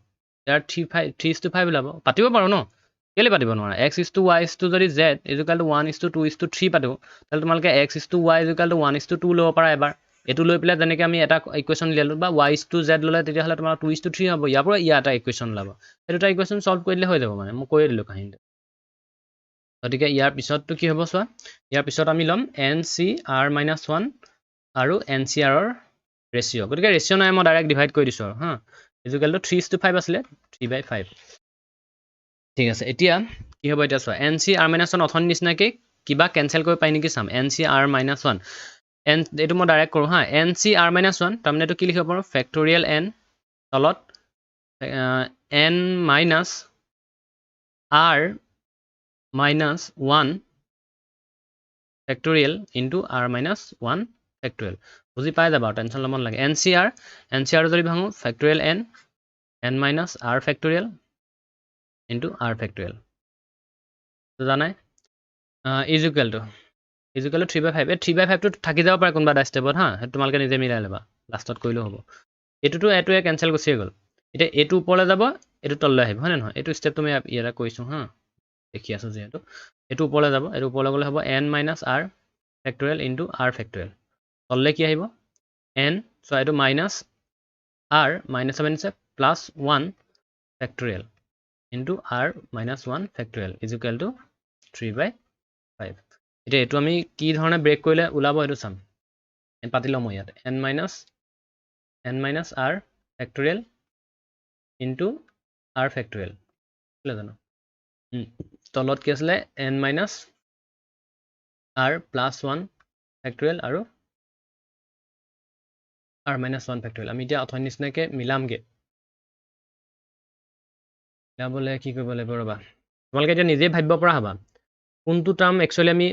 ইয়াৰ 3:5 ওলাব পাতিব পাৰোঁ ন কেলৈ পাতিব নোৱাৰা x:y যদি z = 1:2:3 পাতোঁ তাহলে তোমালোকে x:y = 1:2 ল'ব পাৰা এবাৰ এইটো লৈ পেলাই যেনেকৈ আমি এটা ইকুৱেশ্যন উলিয়ালোঁ বা y:z ল'লে তেতিয়াহ'লে তোমাৰ 2:3 হ'ব ইয়াৰ পৰা ইয়াৰ এটা ইকুৱেশ্যন ওলাব সেই দুটা ইকুৱেশ্যন চল্ভ কৰি দিলে হৈ যাব মানে মই কৈয়ে দিলোঁ কাহিনীটো গতিকে ইয়াৰ পিছতটো কি হ'ব চোৱা ইয়াৰ পিছত আমি ল'ম NCR - 1 আৰু NCR ৰ ৰেচিঅ' গতিকে ৰেচিঅ' নাই মই ডাইৰেক্ট ডিভাইড কৰি দিছোঁ আৰু হা ইকুৱেল টু 3:5 আছিলে 3/5 ঠিক আছে এতিয়া কি হ'ব এতিয়া চোৱা NCR - 1 অথনি নিচিনাকৈ কিবা কেঞ্চেল কৰিব পাৰি নেকি চাম NCR - 1 এইটো মই ডাইৰেক্ট কৰোঁ হা NCR - 1 তাৰমানে এইটো কি লিখিব পাৰোঁ ফেক্টৰিয়েল n তলত n - r - 1 factorial into r - 1 factorial বুজি পাই যাবা আৰু টেনশ্যন ল'ব নালাগে NCR যদি ভাঙোঁ factorial n - r factorial into r factorial জানাই ইকুৱেল টু 3/5 এই 3/5টো থাকি যাব পাৰে কোনোবা এটা ষ্টেপত হা সেইটো তোমালোকে নিজে মিলাই ল'বা লাষ্টত কৰিলেও হ'ব এইটোৱে কেঞ্চেল গুচিয়ে গ'ল এতিয়া এইটো ওপৰলৈ যাব এইটো তললৈ আহিব হয় নে নহয় এইটো ষ্টেপ তুমি ইয়াতে কৰিছোঁ হা দেখি আছোঁ যিহেতু এইটো ওপৰলৈ যাব এইটো ওপৰলৈ গ'লে হ'ব n - r factorial into r factorial তললৈ কি আহিব n চ' এইটো -r +1 factorial into r - 1 factorial equal to 3/5 এতিয়া এইটো আমি কি ধৰণে ব্ৰেক কৰিলে ওলাব এইটো চাম পাতি ল'ম মই ইয়াত n - r factorial into r factorial কেলৈ জানো তলত কি আছিলে n - r +1 ফেক্টৰিয়েল আৰু r - 1 ফেক্টৰিয়েল আমি এতিয়া অথনি নিচিনাকৈ মিলামগৈ মিলাবলৈ কি কৰিব লাগিব ৰ'বা তোমালোকে এতিয়া নিজেই ভাবিব পৰা হ'বা কোনটো টাৰ্ম একচুৱেলি আমি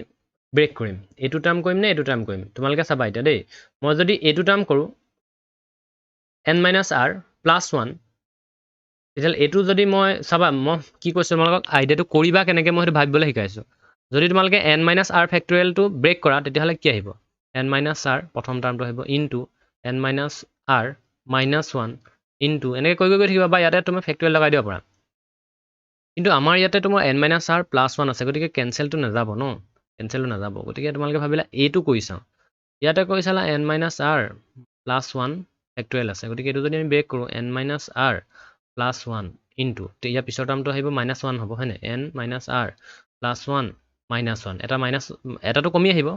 ব্ৰেক কৰিম এইটো টাৰ্ম কৰিম নে এইটো টাৰ্ম কৰিম তোমালোকে চাবা এতিয়া দেই মই যদি এইটো টাৰ্ম কৰোঁ n - r +1 তেতিয়াহ'লে এইটো যদি মই চাবা মই কি কৈছোঁ তোমালোকক আইডিয়াটো কৰিবা কেনেকৈ মই সেইটো ভাবিবলৈ শিকাইছোঁ যদি তোমালোকে n - r ফেক্টৰিয়েলটো ব্ৰেক কৰা তেতিয়াহ'লে কি আহিব n - r প্ৰথম টাৰ্মটো আহিব ইনটু n - r -1 ইনটু এনেকৈ কৈ থাকিবা বা ইয়াতে তুমি ফেক্টৰিয়েল লগাই দিব পাৰা কিন্তু আমাৰ ইয়াতে তোমাৰ n - r +1 আছে গতিকে কেঞ্চেলটো নাযাব ন কেঞ্চেলটো নাযাব গতিকে তোমালোকে ভাবিলা এইটো কৰি চাওঁ ইয়াতে কৈ চালা n - r +1 ফেক্টৰিয়েল আছে গতিকে এইটো যদি আমি ব্ৰেক কৰোঁ n - r +1 ইনটু ইয়াৰ পিছৰ টাৰ্মটো আহিব -1 হ'ব হয়নে n - r +1 -1 এটাটো কমি আহিব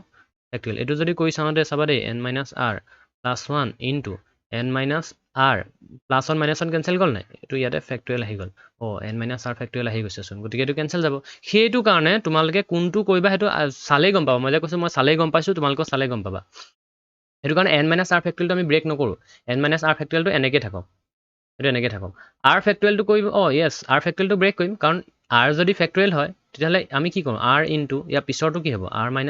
ফেক্টৰিয়েল এইটো যদি কৰি চাওঁতে চাবা দেই n - r +1 into n - r +1 -1 cancel গ'ল নাই এইটো ইয়াতে ফেক্টৰিয়েল আহি গ'ল n - r ফেক্টৰিয়েল আহি গৈছেচোন গতিকে এইটো কেঞ্চেল যাব সেইটো কাৰণে তোমালোকে কোনটো কৰিবা সেইটো চালেই গম পাবা মই যে কৈছোঁ মই চালেই গম পাইছোঁ তোমালোকক চালেই গম পাবা সেইটো কাৰণে n - r ফেক্টৰিয়েলটো আমি ব্ৰেক নকৰোঁ n - r ফেক্টৰিয়েলটো এনেকৈ থাকক সেইটো এনেকৈ থাকক r ফেক্টৰিয়েলটো কৰিব য়েছ r ফেক্টৰিয়েলটো ব্ৰেক কৰিম কাৰণ r যদি ফেক্টৰিয়েল হয় তেতিয়াহ'লে আমি কি কৰোঁ r ইনটু ইয়াৰ পিছৰটো কি হ'ব r - 1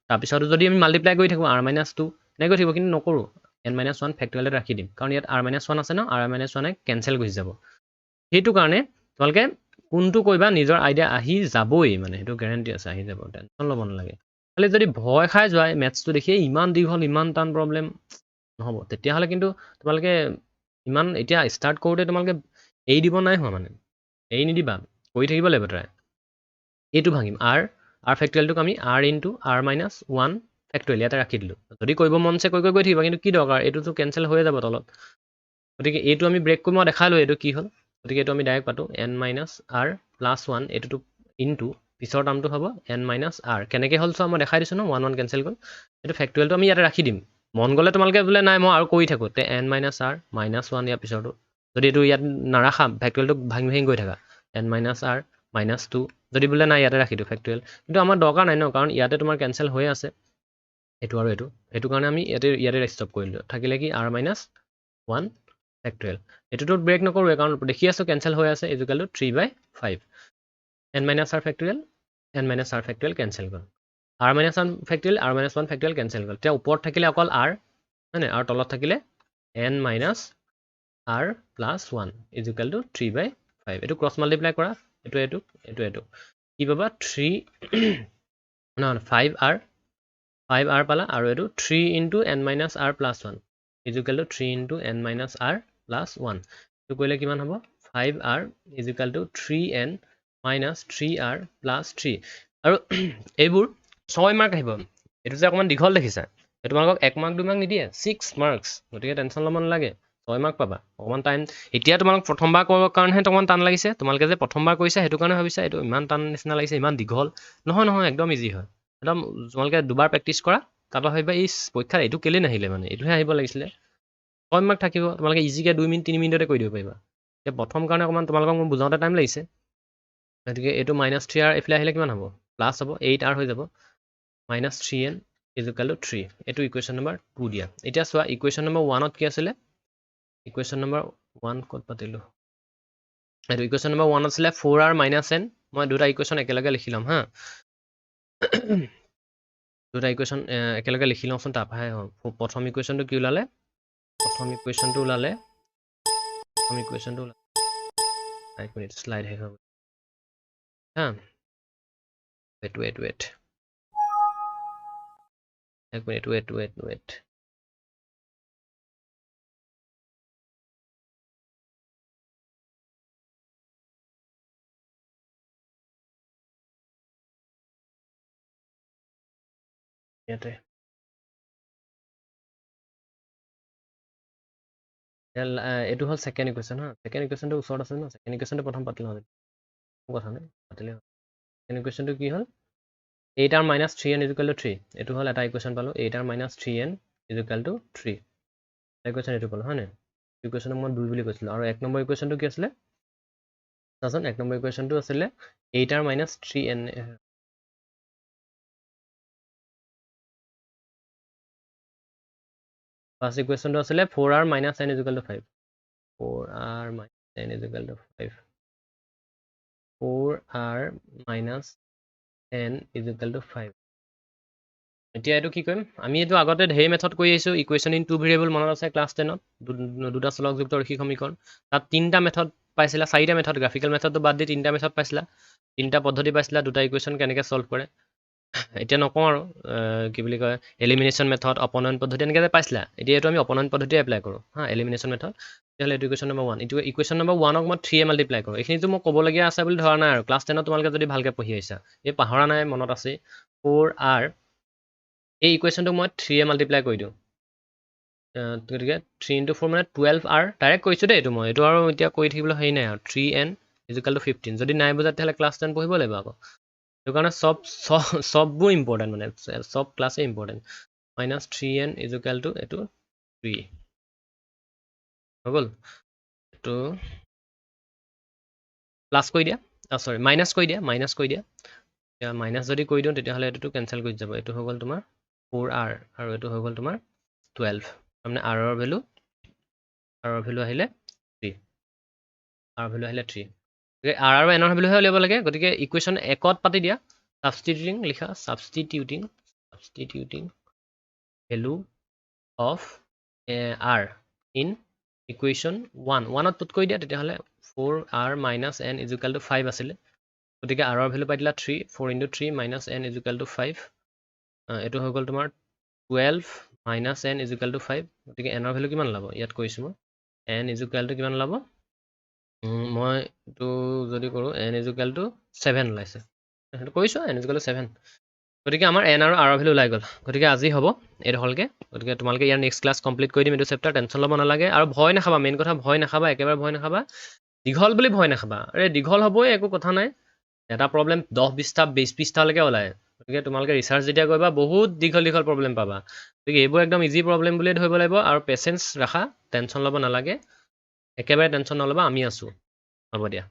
তাৰপিছতো যদি আমি মাল্টিপ্লাই কৰি থাকোঁ r - 2 এনেকৈ থাকিব কিন্তু নকৰোঁ n - 1 ফেক্টৰিয়েলত ৰাখি দিম কাৰণ ইয়াত r - 1 আছে ন r - 1 কেঞ্চেল গুচি যাব সেইটো কাৰণে তোমালোকে কোনটো কৰিবা নিজৰ আইডিয়া আহি যাবই মানে সেইটো গেৰেণ্টি আছে আহি যাব টেনশ্যন ল'ব নালাগে খালি যদি ভয় খাই যোৱা মেথছটো দেখিয়ে ইমান দীঘল ইমান টান প্ৰব্লেম নহ'ব তেতিয়াহ'লে কিন্তু তোমালোকে ইমান এতিয়া ষ্টাৰ্ট কৰোঁতে তোমালোকে এৰি দিব নাই হোৱা মানে এৰি নিদিবা কৰি থাকিব লাগিব ট্ৰাই এইটো ভাঙিম r ফেক্টৰিয়েলটোক আমি r ইনটু r - 1 ফেক্টৰিয়েল ইয়াতে ৰাখি দিলোঁ যদি কৰিব মন আছে কৈ থাকিবা কিন্তু কি দৰকাৰ এইটোতো কেঞ্চেল হৈয়ে যাব তলত গতিকে এইটো আমি ব্ৰেক কৰি মই দেখালোঁ এইটো কি হ'ল গতিকে এইটো আমি ডাইৰেক্ট পাতোঁ n - r +1 এইটোতো ইনটু পিছৰ টাৰ্মটো হ'ব n - r কেনেকৈ হ'ল চোৱা মই দেখাই দিছোঁ ন 1 কেঞ্চেল গ'ল এইটো ফেক্টৰিয়েলটো আমি ইয়াতে ৰাখি দিম মন গ'লে তোমালোকে বোলে নাই মই আৰু কৰি থাকোঁ তে n - r -1 ইয়াৰ পিছৰটো যদি এইটো ইয়াত নাৰাখা ফেক্টৰিয়েলটো ভাঙি গৈ থাকা n - r -2 যদি বোলে নাই ইয়াতে ৰাখি দিওঁ ফেক্টৰিয়েল কিন্তু আমাৰ দৰকাৰ নাই ন কাৰণ ইয়াতে তোমাৰ কেনসেল হৈ আছে এটো আৰু এটো কাৰণে আমি ইয়াতে ষ্টপ কৰিলো থাকিলে কি r-1 ফেক্টৰিয়েল এটোটো ব্ৰেক নকৰোৱে কাৰণ দেখি আছো কেনসেল হৈ আছে equal to 3/5 n-r factorial n-r factorial cancel গল r-1 factorial r-1 factorial cancel গল তেতিয়া ওপৰত থাকিলে অকল r মানে আৰু তলত থাকিলে n-r + 1 ইকুৱেল টু 3/5 এটো ক্ৰছ মাল্টিপ্লাই কৰা এটো কি পাবা 3 না 5r পালা আৰু এটো 3 * n-r + 1 ইকুৱেল টু 3 * n-r + 1 এটো কৰিলে কিমান হ'ব 5r equal to 3n - 3r + 3 আৰু এইবোৰ 6 মাৰ্ক আহিব এটো যে অকমান দীঘল দেখিছা এটো তোমালোকক 1 মাৰ্ক 2 মাৰ্ক নিদিয়ে 6 মাৰ্কস গতিকে টেনচন ল'ব নালাগে 6 মাৰ্ক পাবা অকমান টাইম এতিয়া তোমালোক প্ৰথমবাৰ কৰাৰ কাৰণেহে অকমান টান লাগিছে তোমালোকে যে প্ৰথমবাৰ কৰিছা হেতু কাৰণে ভাবিছা এটো ইমান টান নিচিনা লাগিছে ইমান দীঘল নহয় একদম ইজি হয় একদম তোমালোকে দুবাৰ প্ৰেক্টিস কৰা তাপা ভাবিবা এই পৰীক্ষা এটো কেলে নাহিলে মানে এটোহে আহিব লাগিছিলে 6 মাৰ্ক থাকিব তোমালোকে ইজিকে 2 মিনিট 3 মিনিটতে কৰি দিব পাৰিবা এতিয়া প্ৰথম কাৰণে অকমান তোমালোকক মই বুজাওতে টাইম লাগিছে গতিকে এটো -3r এফালে আহিলে কিমান হ'ব প্লাস হ'ব 8r হৈ যাব -3n = 3 এটো ইকুৱেশ্যন নম্বৰ 2 দিয়া এতিয়া চোৱা ইকুৱেশ্যন নম্বৰ 1 ত কি আছিল ইকুৱেশ্যন নম্বৰ 1 কত পাতিলো এটো ইকুৱেশ্যন নম্বৰ 1 আছিল 4r - n মই দুটা ইকুৱেশ্যন একেলগে লিখি লম হা দুটা ইকুৱেশ্যন একেলগে লিখি লওঁচোন তাপাহে প্ৰথম ইকুৱেশ্যনটো কি ওলালে প্ৰথম ইকুৱেশ্যনটো ওলালে এক মিনিট স্লাইড হে হ'ব হা wait এক মিনিট wait ইয়াতে এটো হল সেকেন্ড ইকুৱেশ্যন হা সেকেন্ড ইকুৱেশ্যনটো ওচৰত আছে ন সেকেন্ড ইকুৱেশ্যনটো প্ৰথম পাতিলো হয় কথা নাই পাতিলে সেকেন্ড ইকুৱেশ্যনটো কি হল 8r - 3n = 3 এটো হল এটা ইকুৱেশ্যন পালো 8r - 3n = 3 এটা ইকুৱেশ্যন এটো পালো হয় নাই ইকুৱেশ্যনক মই 2 বুলি কৈছিলো আৰু এক নম্বৰ ইকুৱেশ্যনটো কি আছিল চাচোন এক নম্বৰ ইকুৱেশ্যনটো আছিল 8r - 3n ফাৰ্ষ্ট ইকুৱেশ্যনটো আছিল 4r - n = 5 4r - n = 5 4r - n = 5 এতিয়া এটো কি কৰিম আমি এটো আগতে ঢেৰ মেথড কৰি আহিছো ইকুৱেশ্যন ইন টু ভেৰিয়েবল মনত আছে ক্লাছ 10 ত দুটা চলকযুক্ত ৰৈখিক সমীকৰণ তাত তিনটা মেথড পাইছিলা চাৰিটা মেথড গ্ৰাফিক্যাল মেথডটো বাদ দি তিনটা মেথড পাইছিলা তিনটা পদ্ধতি পাইছিলা দুটা ইকুৱেশ্যন কেনেকৈ সলভ কৰে এতিয়া নকওঁ আৰু কি বুলি কয় এলিমিনেশ্যন মেথড অপনয়ন পদ্ধতি এনেকৈ যে পাইছিলা এতিয়া এইটো আমি অপনয়ন পদ্ধতি এপ্লাই কৰোঁ হা এলিমিনেশ্যন মেথড তেতিয়াহ'লে এইটো ইকুৱেশ্যন নম্বৰ 1 এইটো ইকুৱেশ্যন নম্বৰ 1ক মই 3 মাল্টিপ্লাই কৰোঁ এইখিনিতো মই ক'বলগীয়া আছে বুলি ধৰা নাই আৰু ক্লাছ 10ত তোমালোকে যদি ভালকৈ পঢ়ি আহিছা এই পাহৰা নাই মনত আছে 4r এই ইকুৱেশ্যনটো মই 3 মাল্টিপ্লাই কৰি দিওঁ গতিকে 3 * 4 মানে 12r ডাইৰেক্ট কৰিছোঁ দেই এইটো মই এইটো আৰু এতিয়া কৰি থাকিবলৈ হেৰি নাই আৰু 3n = 15 যদি নাই বুজা তেতিয়াহ'লে ক্লাছ 10 পঢ়িব লাগিব আকৌ সেইটো কাৰণে সববোৰ ইম্পৰ্টেণ্ট মানে সব ক্লাছে ইম্পৰ্টেণ্ট -3n = এইটো 3 হৈ গ'ল এইটো প্লাছ কৰি দিয়া সৰি মাইনাছ কৰি দিয়া এতিয়া মাইনাছ যদি কৰি দিওঁ তেতিয়াহ'লে এইটো কেনচেল কৰি যাব এইটো হৈ গ'ল তোমাৰ 4r আৰু এইটো হৈ গ'ল তোমাৰ 12 তাৰমানে r ৰ ভ্যালু আহিলে 3 r ভ্যালু আহিলে 3 গতিকে r আৰু n ৰ ভ্যালুহে উলিয়াব লাগে গতিকে ইকুৱেশ্যন 1ত পাতি দিয়া substituting value of r in equation 1ত পুট কৰি দিয়া তেতিয়াহ'লে 4r - n = 5 আছিলে গতিকে r ৰ ভ্যালু পাই দিলা 3 4 * 3 - n = 5 এইটো হৈ গ'ল তোমাৰ 12 - n = 5 গতিকে n ৰ ভ্যালু কিমান ওলাব ইয়াত কৰিছো মই n = কিমান ওলাব মই এইটো যদি কৰোঁ n = 7 ওলাইছে সেইটো কৰিছো n = 7 গতিকে আমাৰ n আৰু r ৰ ভ্যালু ওলাই গ'ল গতিকে আজি হ'ব এইডোখৰলৈকে গতিকে তোমালোকে ইয়াৰ নেক্সট ক্লাছ কমপ্লিট কৰি দিম এইটো চেপ্টাৰ টেনশ্যন ল'ব নালাগে আৰু ভয় নাখাবা মেইন কথা ভয় নাখাবা একেবাৰে ভয় নাখাবা দীঘল বুলি ভয় নাখাবা আৰে দীঘল হ'বই একো কথা নাই এটা প্ৰব্লেম 10 20টা 20 পৃষ্ঠালৈকে ওলায় গতিকে তোমালোকে ৰিচাৰ্চ যেতিয়া কৰিবা বহুত দীঘল প্ৰব্লেম পাবা গতিকে এইবোৰ একদম ইজি প্ৰব্লেম বুলিয়ে ধৰিব লাগিব আৰু পেচেন্স ৰাখা টেনশ্যন ল'ব নালাগে একেবাৰে টেনশ্যন নল'বা আমি আছোঁ হ'ব দিয়া